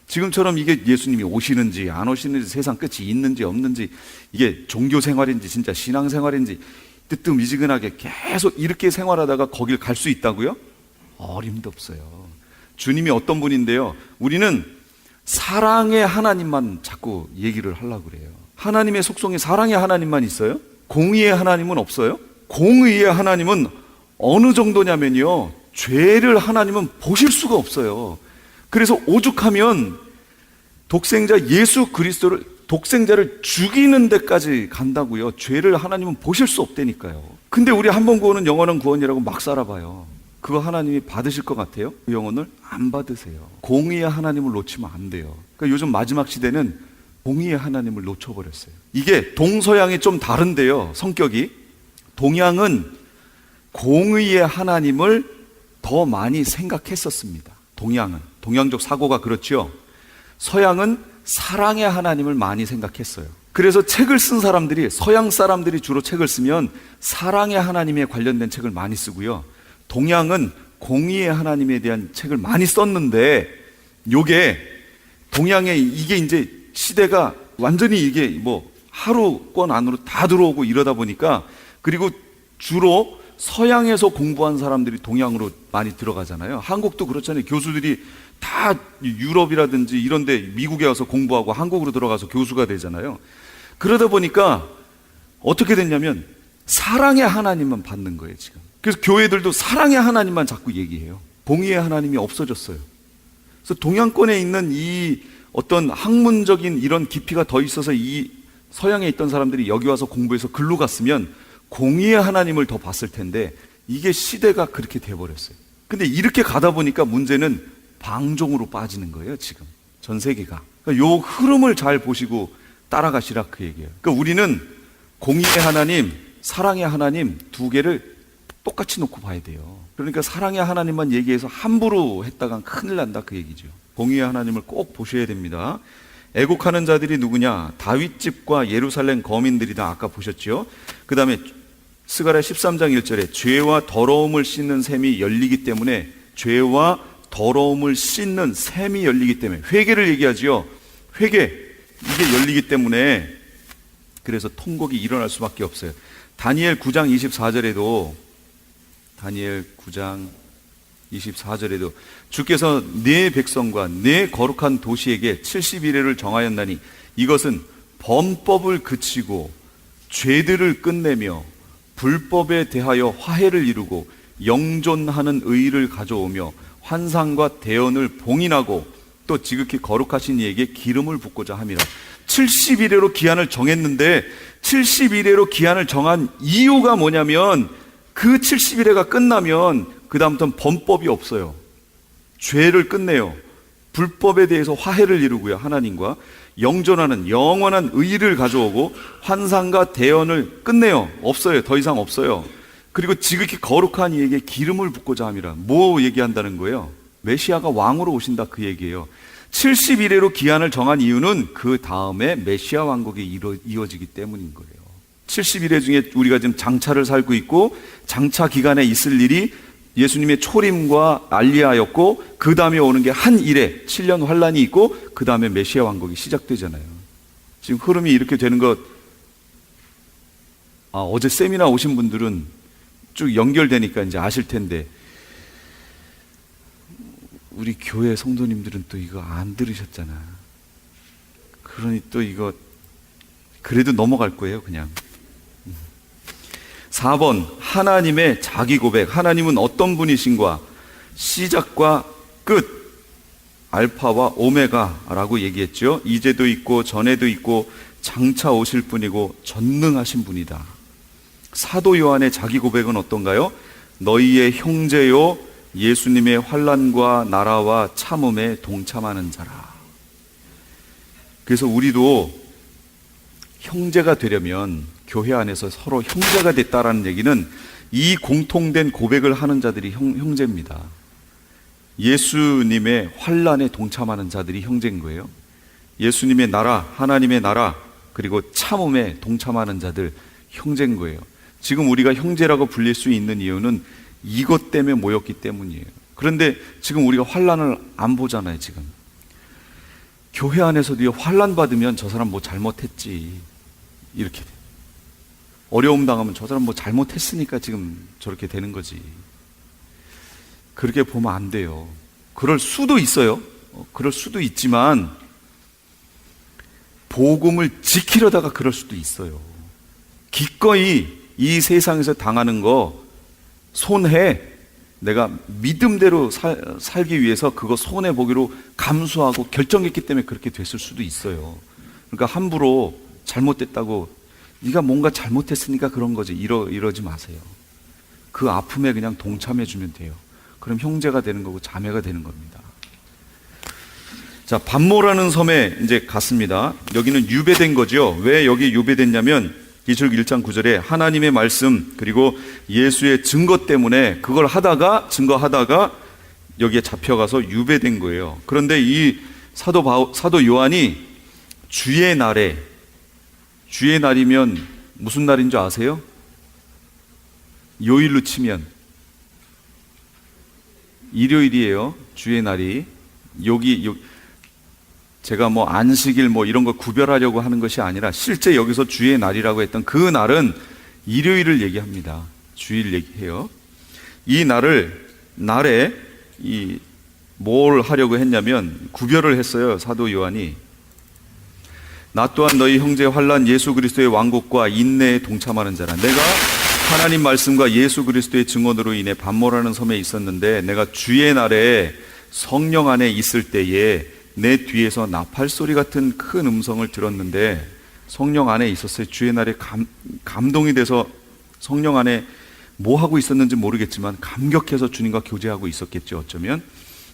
지금처럼 이게 예수님이 오시는지 안 오시는지, 세상 끝이 있는지 없는지, 이게 종교 생활인지 진짜 신앙 생활인지 뜨뜻미지근하게 계속 이렇게 생활하다가 거길 갈 수 있다고요? 어림도 없어요. 주님이 어떤 분인데요, 우리는 사랑의 하나님만 자꾸 얘기를 하려고 그래요. 하나님의 속성이 사랑의 하나님만 있어요? 공의의 하나님은 없어요? 공의의 하나님은 어느 정도냐면요, 죄를 하나님은 보실 수가 없어요. 그래서 오죽하면 독생자 예수 그리스도를, 독생자를 죽이는 데까지 간다고요. 죄를 하나님은 보실 수 없다니까요. 근데 우리 한 번 구원은 영원한 구원이라고 막 살아봐요. 그거 하나님이 받으실 것 같아요? 그 영혼을 안 받으세요. 공의의 하나님을 놓치면 안 돼요. 그러니까 요즘 마지막 시대는 공의의 하나님을 놓쳐버렸어요. 이게 동서양이 좀 다른데요, 성격이. 동양은 공의의 하나님을 더 많이 생각했었습니다. 동양적 사고가 그렇죠. 서양은 사랑의 하나님을 많이 생각했어요. 그래서 책을 쓴 사람들이, 서양 사람들이 주로 책을 쓰면 사랑의 하나님에 관련된 책을 많이 쓰고요, 동양은 공의의 하나님에 대한 책을 많이 썼는데, 요게 동양에 이게 이제 시대가 완전히 이게 뭐 하루권 안으로 다 들어오고 이러다 보니까, 그리고 주로 서양에서 공부한 사람들이 동양으로 많이 들어가잖아요. 한국도 그렇잖아요. 교수들이 다 유럽이라든지 이런 데 미국에 와서 공부하고 한국으로 들어가서 교수가 되잖아요. 그러다 보니까 어떻게 됐냐면 사랑의 하나님만 받는 거예요, 지금. 그래서 교회들도 사랑의 하나님만 자꾸 얘기해요. 공의의 하나님이 없어졌어요. 그래서 동양권에 있는 이 어떤 학문적인 이런 깊이가 더 있어서 이 서양에 있던 사람들이 여기 와서 공부해서 글로 갔으면 공의의 하나님을 더 봤을 텐데, 이게 시대가 그렇게 돼버렸어요. 근데 이렇게 가다 보니까 문제는 방종으로 빠지는 거예요, 지금 전 세계가. 그러니까 요 흐름을 잘 보시고 따라가시라, 그 얘기예요. 그러니까 우리는 공의의 하나님, 사랑의 하나님 두 개를 똑같이 놓고 봐야 돼요. 그러니까 사랑의 하나님만 얘기해서 함부로 했다간 큰일 난다, 그 얘기죠. 공의의 하나님을 꼭 보셔야 됩니다. 애곡하는 자들이 누구냐? 다윗집과 예루살렘 거민들이다. 아까 보셨죠? 그 다음에 스가랴 13장 1절에 죄와 더러움을 씻는 샘이 열리기 때문에, 죄와 더러움을 씻는 샘이 열리기 때문에, 회개를 얘기하지요. 회개, 이게 열리기 때문에 그래서 통곡이 일어날 수밖에 없어요. 다니엘 9장 24절에도, 다니엘 9장 24절에도 주께서 네 백성과 네 거룩한 도시에게 70일을 정하였나니 이것은 범법을 그치고 죄들을 끝내며 불법에 대하여 화해를 이루고 영존하는 의를 가져오며 환상과 대언을 봉인하고 또 지극히 거룩하신 이에게 기름을 붓고자 함이라. 70일에로 기한을 정했는데 70일에로 기한을 정한 이유가 뭐냐면, 그 70일에가 끝나면 그 다음부터는 범법이 없어요. 죄를 끝내요. 불법에 대해서 화해를 이루고요, 하나님과. 영존하는 영원한 의를 가져오고 환상과 대언을 끝내요. 없어요. 더 이상 없어요. 그리고 지극히 거룩한 이에게 기름을 붓고자 함이라. 뭐 얘기한다는 거예요? 메시아가 왕으로 오신다, 그 얘기예요. 70일에로 기한을 정한 이유는 그 다음에 메시아 왕국이 이어지기 때문인 거예요. 70일에 중에 우리가 지금 장차를 살고 있고, 장차 기간에 있을 일이 예수님의 초림과 알리하였고 그 다음에 오는 게 한 일에 7년 환란이 있고 그 다음에 메시아 왕국이 시작되잖아요. 지금 흐름이 이렇게 되는 것, 어제 세미나 오신 분들은 쭉 연결되니까 이제 아실 텐데, 우리 교회 성도님들은 또 이거 안 들으셨잖아. 그러니 또 이거 그래도 넘어갈 거예요, 그냥. 4번, 하나님의 자기 고백. 하나님은 어떤 분이신가? 시작과 끝, 알파와 오메가라고 얘기했죠. 이제도 있고 전에도 있고 장차 오실 분이고 전능하신 분이다. 사도 요한의 자기 고백은 어떤가요? 너희의 형제요 예수님의 환난과 나라와 참음에 동참하는 자라. 그래서 우리도 형제가 되려면 교회 안에서 서로 형제가 됐다라는 얘기는 이 공통된 고백을 하는 자들이 형제입니다. 예수님의 환난에 동참하는 자들이 형제인 거예요. 예수님의 나라, 하나님의 나라, 그리고 참음에 동참하는 자들 형제인 거예요. 지금 우리가 형제라고 불릴 수 있는 이유는 이것 때문에 모였기 때문이에요. 그런데 지금 우리가 환난을 안 보잖아요. 지금 교회 안에서도 환난 받으면 저 사람 뭐 잘못했지, 이렇게 돼. 어려움 당하면 저 사람 뭐 잘못했으니까 지금 저렇게 되는 거지. 그렇게 보면 안 돼요. 그럴 수도 있어요. 그럴 수도 있지만 복음을 지키려다가 그럴 수도 있어요. 기꺼이 이 세상에서 당하는 거 손해, 내가 믿음대로 살기 위해서 그거 손해보기로 감수하고 결정했기 때문에 그렇게 됐을 수도 있어요. 그러니까 함부로 잘못됐다고 네가 뭔가 잘못했으니까 그런 거지 이러지 마세요. 그 아픔에 그냥 동참해 주면 돼요. 그럼 형제가 되는 거고 자매가 되는 겁니다. 자, 반모라는 섬에 이제 갔습니다. 여기는 유배된 거죠. 왜 여기 유배됐냐면 기록 1장 9절에 하나님의 말씀 그리고 예수의 증거 때문에 그걸 증거하다가 여기에 잡혀가서 유배된 거예요. 그런데 이 사도 요한이 주의 날이면 무슨 날인 줄 아세요? 요일로 치면 일요일이에요. 주의 날이. 여기 제가 뭐 안식일 뭐 이런 거 구별하려고 하는 것이 아니라 실제 여기서 주의 날이라고 했던 그 날은 일요일을 얘기합니다. 주일 얘기해요. 이 날에 뭘 하려고 했냐면 구별을 했어요. 사도 요한이. 나 또한 너희 형제 환난 예수 그리스도의 왕국과 인내에 동참하는 자라. 내가 하나님 말씀과 예수 그리스도의 증언으로 인해 반모라는 섬에 있었는데 내가 주의 날에 성령 안에 있을 때에 내 뒤에서 나팔 소리 같은 큰 음성을 들었는데, 성령 안에 있었어요. 주의 날에 감동이 돼서 성령 안에 뭐 하고 있었는지 모르겠지만 감격해서 주님과 교제하고 있었겠죠, 어쩌면.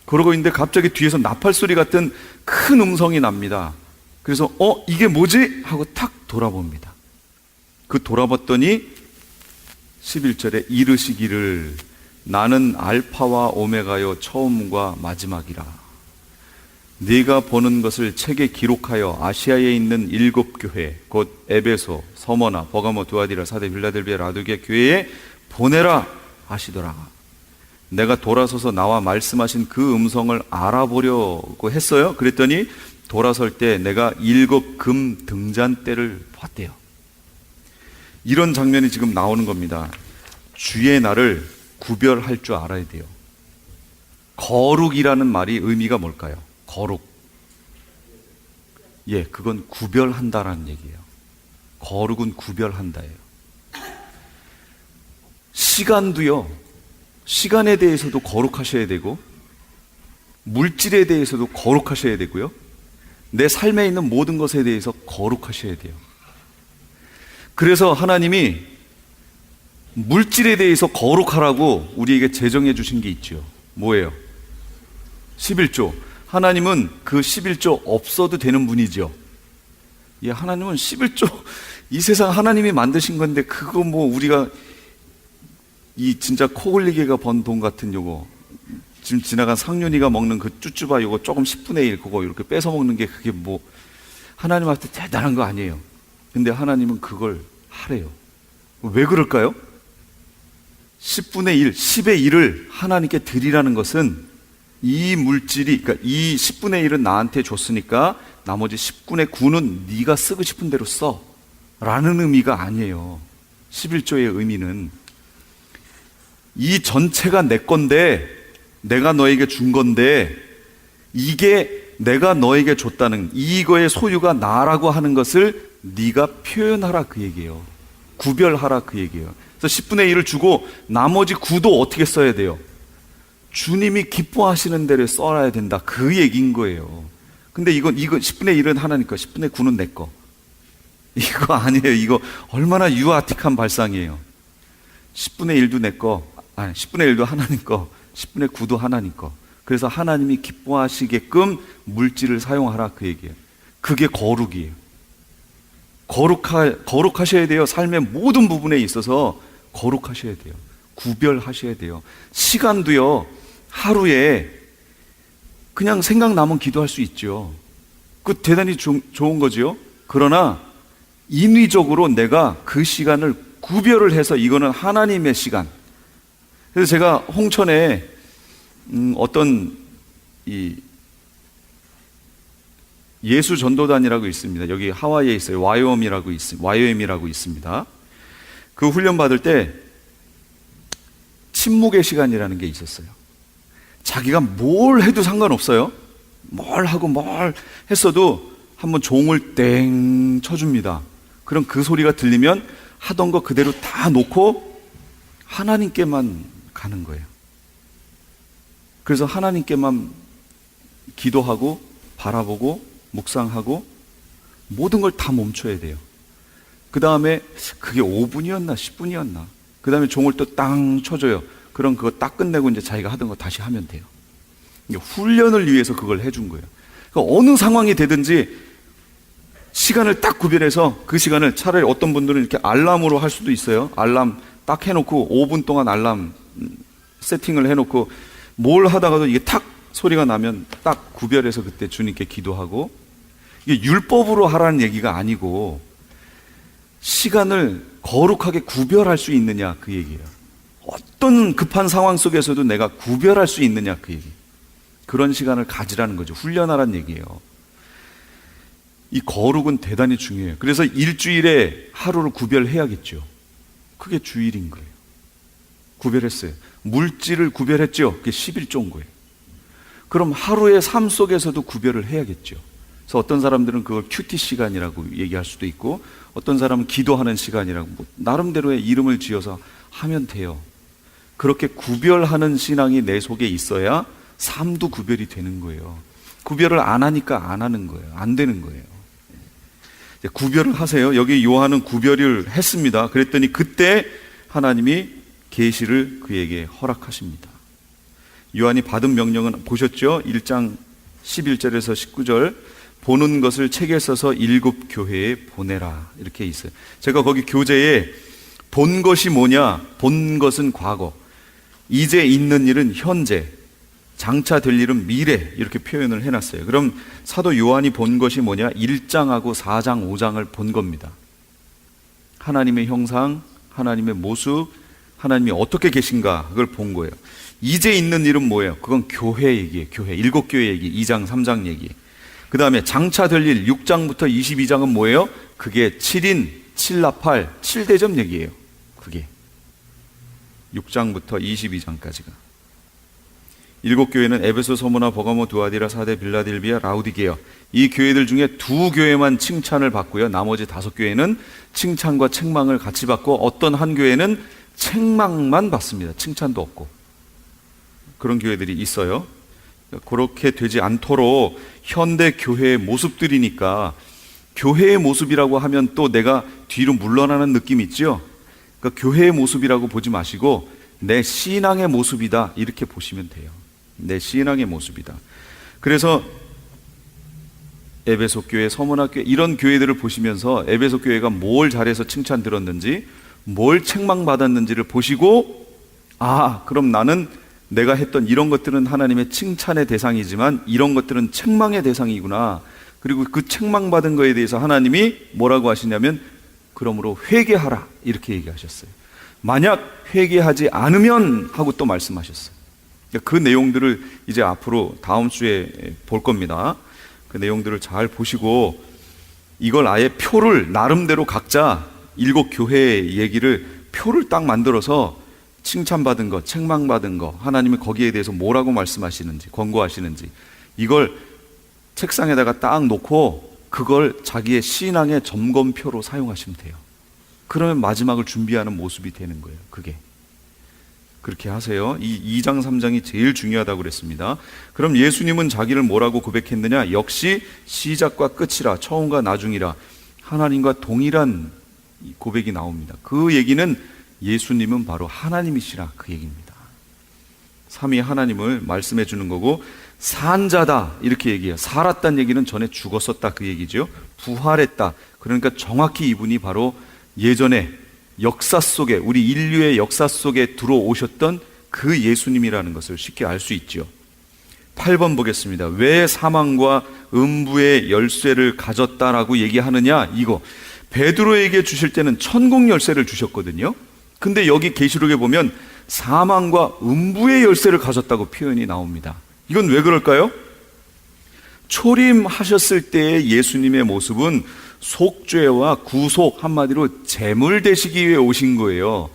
그러고 있는데 갑자기 뒤에서 나팔 소리 같은 큰 음성이 납니다. 그래서 이게 뭐지? 하고 탁 돌아봅니다. 그 돌아봤더니 11절에 이르시기를 나는 알파와 오메가요 처음과 마지막이라. 네가 보는 것을 책에 기록하여 아시아에 있는 7 교회 곧 에베소, 서머나, 버가모, 두아디라, 사데, 빌라델비아, 라도기아 교회에 보내라 하시더라. 내가 돌아서서 나와 말씀하신 그 음성을 알아보려고 했어요. 그랬더니 돌아설 때 내가 7 금 등잔대를 봤대요. 이런 장면이 지금 나오는 겁니다. 주의 날을 구별할 줄 알아야 돼요. 거룩이라는 말이 의미가 뭘까요? 거룩. 그건 구별한다라는 얘기예요. 거룩은 구별한다예요. 시간도요. 시간에 대해서도 거룩하셔야 되고 물질에 대해서도 거룩하셔야 되고요. 내 삶에 있는 모든 것에 대해서 거룩하셔야 돼요. 그래서 하나님이 물질에 대해서 거룩하라고 우리에게 제정해 주신 게 있죠. 뭐예요? 11조. 하나님은 그 11조 없어도 되는 분이죠. 하나님은 11조, 이 세상 하나님이 만드신 건데 그거 뭐 우리가 이 진짜 코 흘리개가 번 돈 같은 요거, 지금 지나간 상윤이가 먹는 그 쭈쭈바 요거 조금 10분의 1 그거 이렇게 뺏어 먹는 게 그게 뭐 하나님한테 대단한 거 아니에요. 근데 하나님은 그걸 하래요. 왜 그럴까요? 10분의 1, 10의 1을 하나님께 드리라는 것은 이 물질이, 그러니까 이 10분의 1은 나한테 줬으니까 나머지 10분의 9는 네가 쓰고 싶은 대로 써 라는 의미가 아니에요. 11조의 의미는 이 전체가 내 건데, 내가 너에게 준 건데, 이게 내가 너에게 줬다는, 이거의 소유가 나라고 하는 것을 네가 표현하라 그 얘기예요. 구별하라 그 얘기예요. 그래서 10분의 1을 주고 나머지 9도 어떻게 써야 돼요? 주님이 기뻐하시는 대로 써야 된다 그 얘기인 거예요. 근데 이건 10분의 1은 하나님 거, 10분의 9는 내 거. 이거 아니에요. 이거 얼마나 유아틱한 발상이에요. 10분의 1도 내 거, 아니 10분의 1도 하나님 거, 10분의 9도 하나님 거. 그래서 하나님이 기뻐하시게끔 물질을 사용하라 그 얘기예요. 그게 거룩이에요. 거룩하셔야 돼요. 삶의 모든 부분에 있어서 거룩하셔야 돼요. 구별하셔야 돼요. 시간도요, 하루에 그냥 생각나면 기도할 수 있죠. 그 대단히 좋은 거죠. 그러나 인위적으로 내가 그 시간을 구별을 해서 이거는 하나님의 시간. 그래서 제가 홍천에 어떤 이 예수 전도단이라고 있습니다. 여기 하와이에 있어요. YOM이라고 있습니다. 그 훈련 받을 때 침묵의 시간이라는 게 있었어요. 자기가 뭘 해도 상관없어요. 뭘 하고 뭘 했어도 한번 종을 땡 쳐줍니다. 그럼 그 소리가 들리면 하던 거 그대로 다 놓고 하나님께만 가는 거예요. 그래서 하나님께만 기도하고 바라보고 묵상하고 모든 걸 다 멈춰야 돼요. 그 다음에 그게 5분이었나 10분이었나 그 다음에 종을 또 땅 쳐줘요. 그럼 그거 딱 끝내고 이제 자기가 하던 거 다시 하면 돼요. 훈련을 위해서 그걸 해준 거예요. 그러니까 어느 상황이 되든지 시간을 딱 구별해서 그 시간을 차라리 어떤 분들은 이렇게 알람으로 할 수도 있어요. 알람 딱 해놓고 5분 동안 알람 세팅을 해놓고 뭘 하다가도 이게 탁 소리가 나면 딱 구별해서 그때 주님께 기도하고, 이게 율법으로 하라는 얘기가 아니고 시간을 거룩하게 구별할 수 있느냐 그 얘기예요. 어떤 급한 상황 속에서도 내가 구별할 수 있느냐 그 얘기. 그런 시간을 가지라는 거죠. 훈련하라는 얘기예요. 이 거룩은 대단히 중요해요. 그래서 일주일에 하루를 구별해야겠죠. 그게 주일인 거예요. 구별했어요. 물질을 구별했죠. 그게 11조인 거예요. 그럼 하루의 삶 속에서도 구별을 해야겠죠. 그래서 어떤 사람들은 그걸 큐티 시간이라고 얘기할 수도 있고, 어떤 사람은 기도하는 시간이라고, 나름대로의 이름을 지어서 하면 돼요. 그렇게 구별하는 신앙이 내 속에 있어야 삶도 구별이 되는 거예요. 구별을 안 하니까 안 하는 거예요. 안 되는 거예요. 구별을 하세요. 여기 요한은 구별을 했습니다. 그랬더니 그때 하나님이 계시를 그에게 허락하십니다. 요한이 받은 명령은 보셨죠? 1장 11절에서 19절 보는 것을 책에 써서 7 교회에 보내라 이렇게 있어요. 제가 거기 교재에 본 것이 뭐냐? 본 것은 과거, 이제 있는 일은 현재, 장차 될 일은 미래 이렇게 표현을 해놨어요. 그럼 사도 요한이 본 것이 뭐냐? 1장하고 4장, 5장을 본 겁니다. 하나님의 형상, 하나님의 모습, 하나님이 어떻게 계신가 그걸 본 거예요. 이제 있는 일은 뭐예요? 그건 교회 얘기예요. 교회, 7 교회 얘기, 2장, 3장 얘기. 그 다음에 장차 될 일, 6장부터 22장은 뭐예요? 그게 7인, 7나팔, 7대접 얘기예요. 그게 6장부터 22장까지가. 7 교회는 에베소, 서무나, 버가모, 두아디라, 사대, 빌라델비아, 라우디게아. 이 교회들 중에 2 교회만 칭찬을 받고요. 나머지 5 교회는 칭찬과 책망을 같이 받고, 어떤 한 교회는 책망만 받습니다. 칭찬도 없고. 그런 교회들이 있어요. 그렇게 되지 않도록 현대 교회의 모습들이니까, 교회의 모습이라고 하면 또 내가 뒤로 물러나는 느낌 있죠? 그러니까 교회의 모습이라고 보지 마시고 내 신앙의 모습이다 이렇게 보시면 돼요. 내 신앙의 모습이다. 그래서 에베소 교회, 서문화 교회 이런 교회들을 보시면서 에베소 교회가 뭘 잘해서 칭찬 들었는지, 뭘 책망받았는지를 보시고, 아, 그럼 나는 내가 했던 이런 것들은 하나님의 칭찬의 대상이지만 이런 것들은 책망의 대상이구나. 그리고 그 책망받은 거에 대해서 하나님이 뭐라고 하시냐면, 그러므로 회개하라 이렇게 얘기하셨어요. 만약 회개하지 않으면 하고 또 말씀하셨어요. 그 내용들을 이제 앞으로 다음 주에 볼 겁니다. 그 내용들을 잘 보시고 이걸 아예 표를 나름대로 각자 7교회의 얘기를 표를 딱 만들어서 칭찬받은 거, 책망받은 거, 하나님이 거기에 대해서 뭐라고 말씀하시는지, 권고하시는지 이걸 책상에다가 딱 놓고 그걸 자기의 신앙의 점검표로 사용하시면 돼요. 그러면 마지막을 준비하는 모습이 되는 거예요. 그게. 그렇게 하세요. 이 2장 3장이 제일 중요하다고 그랬습니다. 그럼 예수님은 자기를 뭐라고 고백했느냐? 역시 시작과 끝이라, 처음과 나중이라, 하나님과 동일한 고백이 나옵니다. 그 얘기는 예수님은 바로 하나님이시라 그 얘기입니다. 삼위 하나님을 말씀해 주는 거고, 산자다 이렇게 얘기해요. 살았다는 얘기는 전에 죽었었다 그 얘기죠. 부활했다. 그러니까 정확히 이분이 바로 예전에 역사 속에, 우리 인류의 역사 속에 들어오셨던 그 예수님이라는 것을 쉽게 알 수 있죠. 8번 보겠습니다. 왜 사망과 음부의 열쇠를 가졌다라고 얘기하느냐? 이거 베드로에게 주실 때는 천국 열쇠를 주셨거든요. 근데 여기 계시록에 보면 사망과 음부의 열쇠를 가졌다고 표현이 나옵니다. 이건 왜 그럴까요? 초림하셨을 때의 예수님의 모습은 속죄와 구속, 한마디로 재물 되시기 위해 오신 거예요.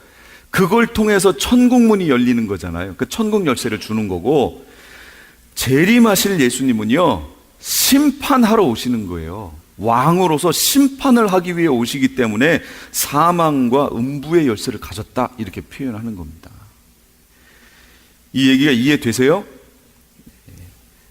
그걸 통해서 천국문이 열리는 거잖아요. 그 천국 열쇠를 주는 거고, 재림하실 예수님은요 심판하러 오시는 거예요. 왕으로서 심판을 하기 위해 오시기 때문에 사망과 음부의 열쇠를 가졌다 이렇게 표현하는 겁니다. 이 얘기가 이해되세요?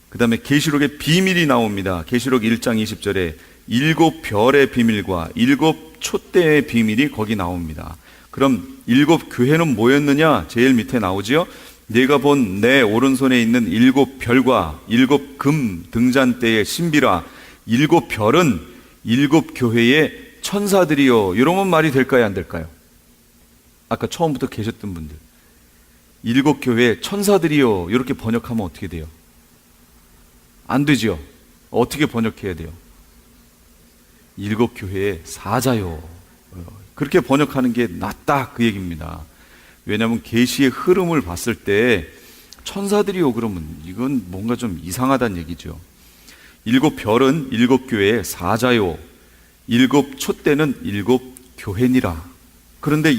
그 다음에 계시록에 비밀이 나옵니다. 계시록 1장 20절에 7별의 비밀과 7촛대의 비밀이 거기 나옵니다. 그럼 7교회는 뭐였느냐? 제일 밑에 나오지요. 내가 본 내 오른손에 있는 7별과 7금 등잔대의 신비라. 7별은 7교회의 천사들이요. 이러면 말이 될까요? 안 될까요? 아까 처음부터 계셨던 분들 7교회의 천사들이요. 이렇게 번역하면 어떻게 돼요? 안 되죠. 어떻게 번역해야 돼요? 7교회의 사자요. 그렇게 번역하는 게 낫다 그 얘기입니다. 왜냐하면 계시의 흐름을 봤을 때 천사들이요 그러면 이건 뭔가 좀 이상하다는 얘기죠. 7별은 7교회의 사자요, 7촛대는 7교회니라. 그런데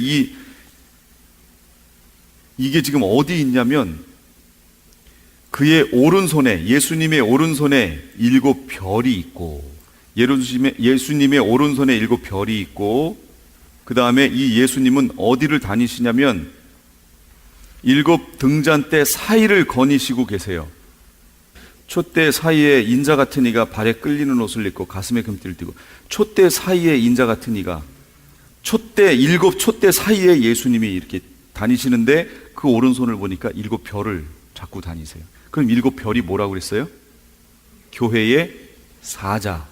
이게 지금 어디 있냐면 그의 오른손에, 예수님의 오른손에 7별이 있고, 예수님의 오른손에 7별이 있고, 그 다음에 이 예수님은 어디를 다니시냐면 7등잔대 사이를 거니시고 계세요. 촛대 사이에 인자 같은 이가 발에 끌리는 옷을 입고 가슴에 금띠를 띠고, 촛대 사이에 인자 같은 이가, 7촛대 사이에 예수님이 이렇게 다니시는데 그 오른손을 보니까 7별을 잡고 다니세요. 그럼 7별이 뭐라고 그랬어요? 교회의 사자,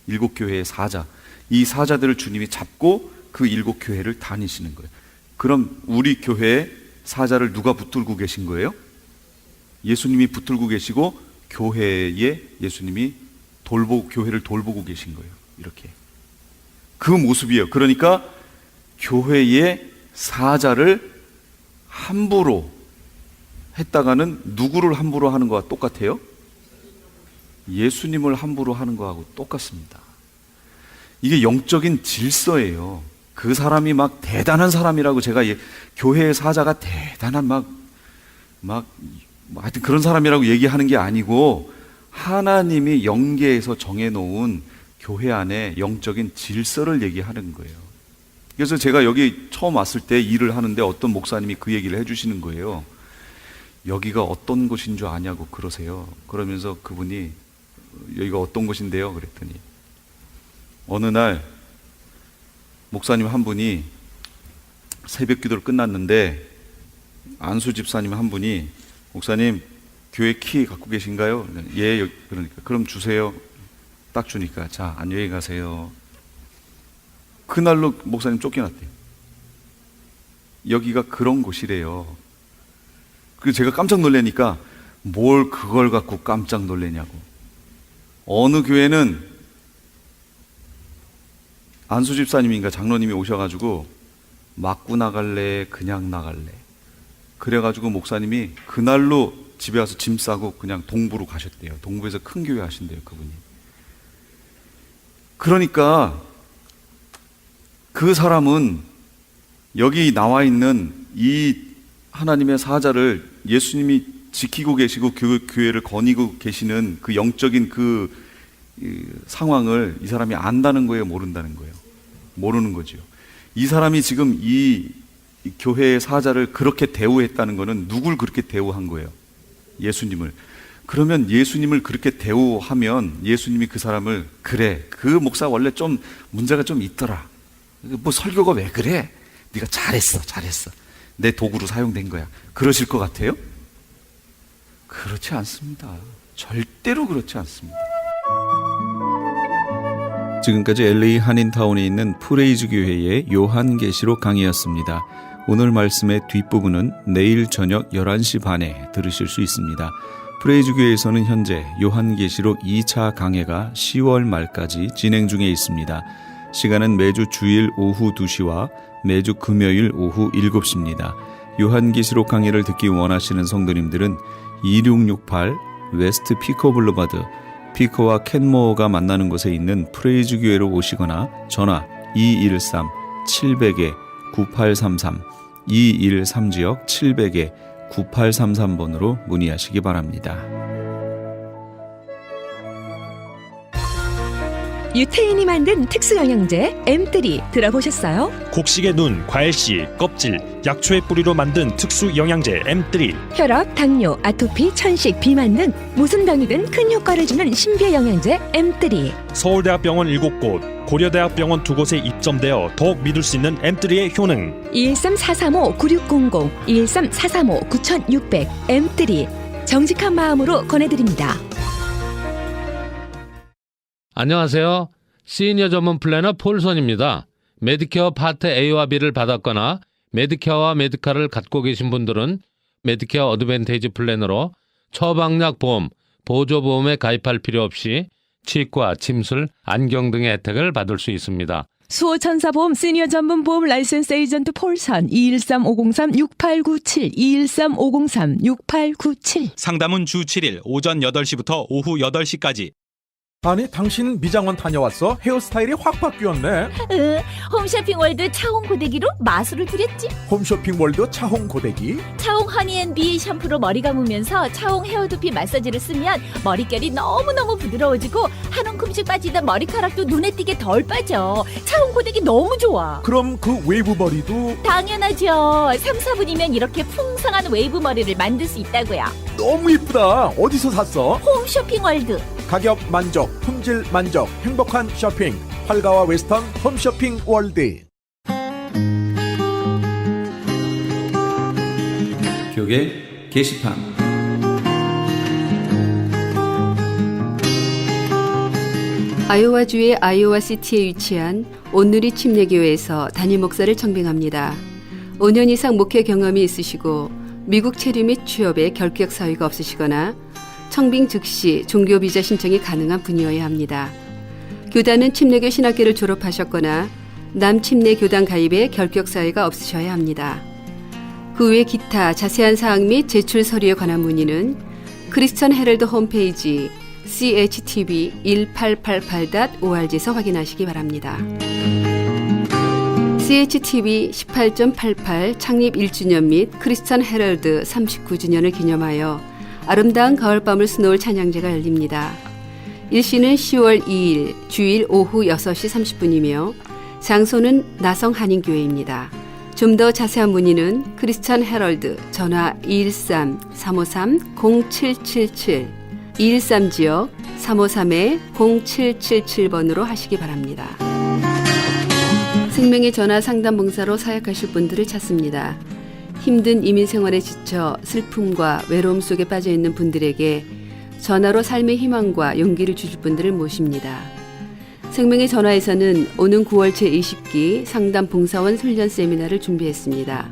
7교회의 사자. 이 사자들을 주님이 잡고 그 7교회를 다니시는 거예요. 그럼 우리 교회의 사자를 누가 붙들고 계신 거예요? 예수님이 붙들고 계시고 교회에 예수님이 교회를 돌보고 계신 거예요. 이렇게. 그 모습이에요. 그러니까 교회의 사자를 함부로 했다가는 누구를 함부로 하는 거와 똑같아요? 예수님을 함부로 하는 거하고 똑같습니다. 이게 영적인 질서예요. 그 사람이 막 대단한 사람이라고 제가 교회의 사자가 대단한 하여튼 그런 사람이라고 얘기하는 게 아니고, 하나님이 영계에서 정해놓은 교회 안에 영적인 질서를 얘기하는 거예요. 그래서 제가 여기 처음 왔을 때 일을 하는데 어떤 목사님이 그 얘기를 해주시는 거예요. 여기가 어떤 곳인 줄 아냐고 그러세요. 그러면서 그분이 여기가 어떤 곳인데요? 그랬더니 어느 날 목사님 한 분이 새벽 기도를 끝났는데 안수 집사님 한 분이, 목사님 교회 키 갖고 계신가요? 예. 그러니까 그럼 주세요. 딱 주니까 자 안녕히 가세요. 그날로 목사님 쫓겨났대요. 여기가 그런 곳이래요. 그래서 제가 깜짝 놀라니까 뭘 그걸 갖고 깜짝 놀라냐고. 어느 교회는 안수 집사님인가 장로님이 오셔가지고 맞고 나갈래, 그냥 나갈래. 그래가지고 목사님이 그날로 집에 와서 짐 싸고 그냥 동부로 가셨대요. 동부에서 큰 교회 하신대요, 그분이. 그러니까 그 사람은 여기 나와 있는 이 하나님의 사자를 예수님이 지키고 계시고 교회를 거니고 계시는 그 영적인 그 상황을 이 사람이 안다는 거예요, 모른다는 거예요? 모르는 거죠. 이 사람이 지금 이 교회의 사자를 그렇게 대우했다는 것은 누굴 그렇게 대우한 거예요? 예수님을. 그러면 예수님을 그렇게 대우하면 예수님이 그 사람을, 그래, 그 목사 원래 좀 문제가 좀 있더라, 뭐 설교가 왜 그래, 네가 잘했어 내 도구로 사용된 거야, 그러실 것 같아요? 그렇지 않습니다. 절대로 그렇지 않습니다. 지금까지 LA 한인타운에 있는 프레이즈 교회의 요한계시록 강의였습니다. 오늘 말씀의 뒷부분은 내일 저녁 11시 반에 들으실 수 있습니다. 프레이즈 교회에서는 현재 요한계시록 2차 강해가 10월 말까지 진행 중에 있습니다. 시간은 매주 주일 오후 2시와 매주 금요일 오후 7시입니다. 요한계시록 강해를 듣기 원하시는 성도님들은 2668 웨스트 피커 블루바드, 피커와 캔모어가 만나는 곳에 있는 프레이즈 교회로 오시거나 전화 213-700-9833 213지역 700-9833번으로 문의하시기 바랍니다.
유태인이 만든 특수영양제 M3 들어보셨어요?
곡식의 눈, 과일씨, 껍질, 약초의 뿌리로 만든 특수 영양제 M3.
혈압, 당뇨, 아토피, 천식, 비만 등 무슨 병이든 큰 효과를 주는 신비의 영양제 M3.
서울대학병원 7곳, 고려대학병원 2곳에 입점되어 더욱 믿을 수 있는 M3의 효능.
213-435-9600, 213-435-9600 M3 정직한 마음으로 권해드립니다.
안녕하세요. 시니어 전문 플래너 폴선입니다. 메디케어 파트 A와 B를 받았거나 메디케어와 메디카를 갖고 계신 분들은 메디케어 어드밴테이지 플래너로 처방약 보험, 보조보험에 가입할 필요 없이 치과, 침술, 안경 등의 혜택을 받을 수 있습니다.
수호천사보험 시니어 전문 보험 라이센스 에이전트 폴선 213-503-6897 213-503-6897
상담은 주 7일 오전 8시부터 오후 8시까지.
아니 당신 미장원 다녀왔어? 헤어스타일이 확 바뀌었네.
홈쇼핑 월드 차홍 고데기로 마술을 부렸지.
홈쇼핑 월드 차홍 고데기.
차홍 허니앤비 샴푸로 머리 감으면서 차홍 헤어두피 마사지를 쓰면 머릿결이 너무너무 부드러워지고 한 움큼씩 빠지던 머리카락도 눈에 띄게 덜 빠져. 차홍 고데기 너무 좋아.
그럼 그 웨이브 머리도
당연하죠. 3, 4분이면 이렇게 풍성한 웨이브 머리를 만들 수 있다고요.
너무 이쁘다. 어디서 샀어?
홈쇼핑 월드.
가격 만족, 품질 만족, 행복한 쇼핑. 활가와 웨스턴 홈쇼핑 월드.
교계 게시판.
아이오와주의 아이오와시티에 위치한 온누리 침례교회에서 담임 목사를 청빙합니다. 5년 이상 목회 경험이 있으시고 미국 체류 및 취업에 결격 사유가 없으시거나 청빙 즉시 종교비자 신청이 가능한 분이어야 합니다. 교단은 침례교 신학교를 졸업하셨거나 남침례교단 가입에 결격 사유가 없으셔야 합니다. 그 외 기타 자세한 사항 및 제출 서류에 관한 문의는 크리스천 헤럴드 홈페이지 CHTV1888.org에서 확인하시기 바랍니다. CHTV 18.88 창립 1주년 및 크리스천 헤럴드 39주년을 기념하여 아름다운 가을밤을 수놓을 찬양제가 열립니다. 일시는 10월 2일 주일 오후 6시 30분이며 장소는 나성 한인교회입니다. 좀 더 자세한 문의는 크리스천 헤럴드 전화 213-353-0777 213지역 353-0777번으로 하시기 바랍니다. 생명의 전화 상담 봉사로 사역하실 분들을 찾습니다. 힘든 이민 생활에 지쳐 슬픔과 외로움 속에 빠져 있는 분들에게 전화로 삶의 희망과 용기를 주실 분들을 모십니다. 생명의 전화에서는 오는 9월 제20기 상담 봉사원 훈련 세미나를 준비했습니다.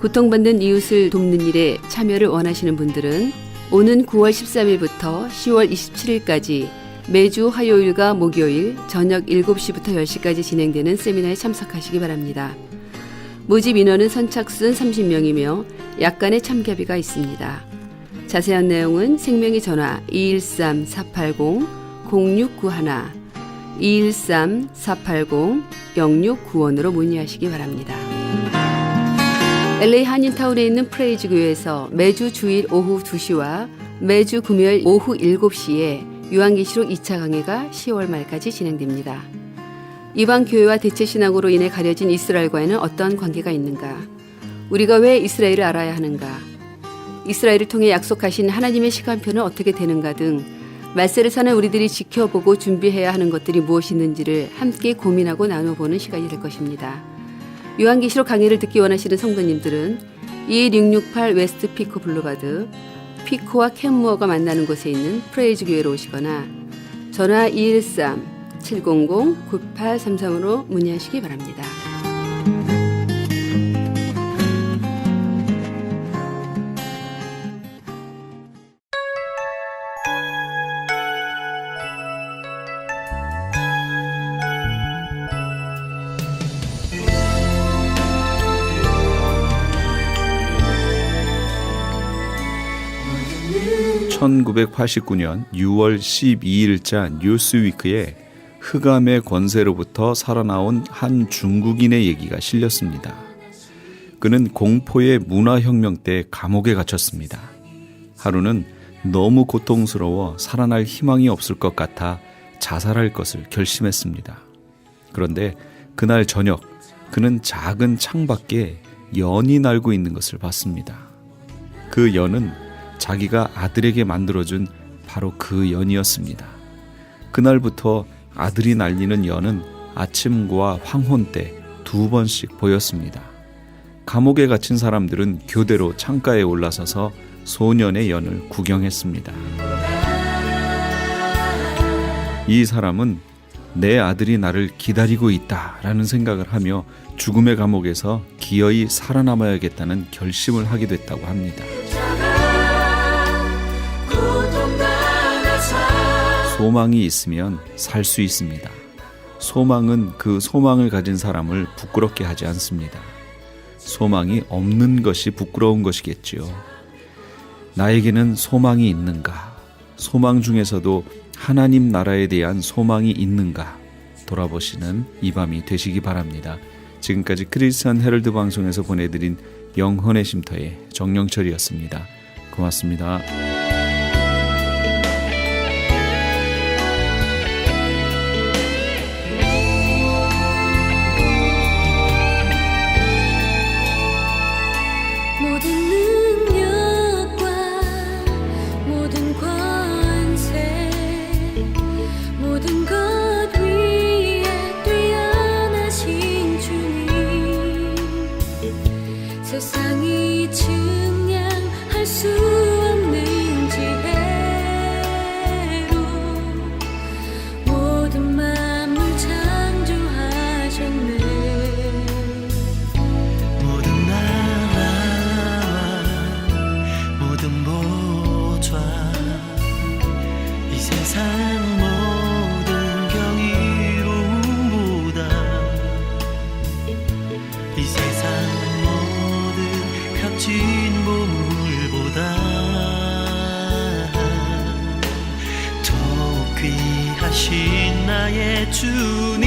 고통받는 이웃을 돕는 일에 참여를 원하시는 분들은 오는 9월 13일부터 10월 27일까지 매주 화요일과 목요일 저녁 7시부터 10시까지 진행되는 세미나에 참석하시기 바랍니다. 모집 인원은 선착순 30명이며 약간의 참가비가 있습니다. 자세한 내용은 생명의 전화 213-480-0691, 213-480-0691으로 문의하시기 바랍니다. LA 한인타운에 있는 프레이즈 교회에서 매주 주일 오후 2시와 매주 금요일 오후 7시에 요한계시록 2차 강해가 10월 말까지 진행됩니다. 이방 교회와 대체 신앙으로 인해 가려진 이스라엘과는 어떤 관계가 있는가? 우리가 왜 이스라엘을 알아야 하는가? 이스라엘을 통해 약속하신 하나님의 시간표는 어떻게 되는가 등 말세를 사는 우리들이 지켜보고 준비해야 하는 것들이 무엇이 있는지를 함께 고민하고 나눠보는 시간이 될 것입니다. 요한계시록 강의를 듣기 원하시는 성도님들은 21668 웨스트 피코 블루바드 피코와 캔무어가 만나는 곳에 있는 프레이즈 교회로 오시거나 전화 213-700-9833으로 문의하시기 바랍니다.
(1989년 6월 12일자) 뉴스위크에 흑암의 권세로부터 살아나온 한 중국인의 얘기가 실렸습니다. 그는 공포의 문화혁명 때 감옥에 갇혔습니다. 하루는 너무 고통스러워 살아날 희망이 없을 것 같아 자살할 것을 결심했습니다. 그런데 그날 저녁 그는 작은 창밖에 연이 날고 있는 것을 봤습니다. 그 연은 자기가 아들에게 만들어준 바로 그 연이었습니다. 그날부터 아들이 날리는 연은 아침과 황혼 때 2번씩 보였습니다. 감옥에 갇힌 사람들은 교대로 창가에 올라서서 소년의 연을 구경했습니다. 이 사람은 내 아들이 나를 기다리고 있다라는 생각을 하며 죽음의 감옥에서 기어이 살아남아야겠다는 결심을 하게 됐다고 합니다. 소망이 있으면 살 수 있습니다. 소망은 그 소망을 가진 사람을 부끄럽게 하지 않습니다. 소망이 없는 것이 부끄러운 것이겠지요. 나에게는 소망이 있는가? 소망 중에서도 하나님 나라에 대한 소망이 있는가? 돌아보시는 이 밤이 되시기 바랍니다. 지금까지 크리스천 헤럴드 방송에서 보내드린 영혼의 쉼터의 정영철이었습니다. 고맙습니다.
세상이 증량할 수 없는 지혜로 모든 만물 창조하셨네.
모든 나라와 모든 보좌 이 세상 모든 경이로움보다 이 세상 값진 보물보다 더 귀하신 나의 주님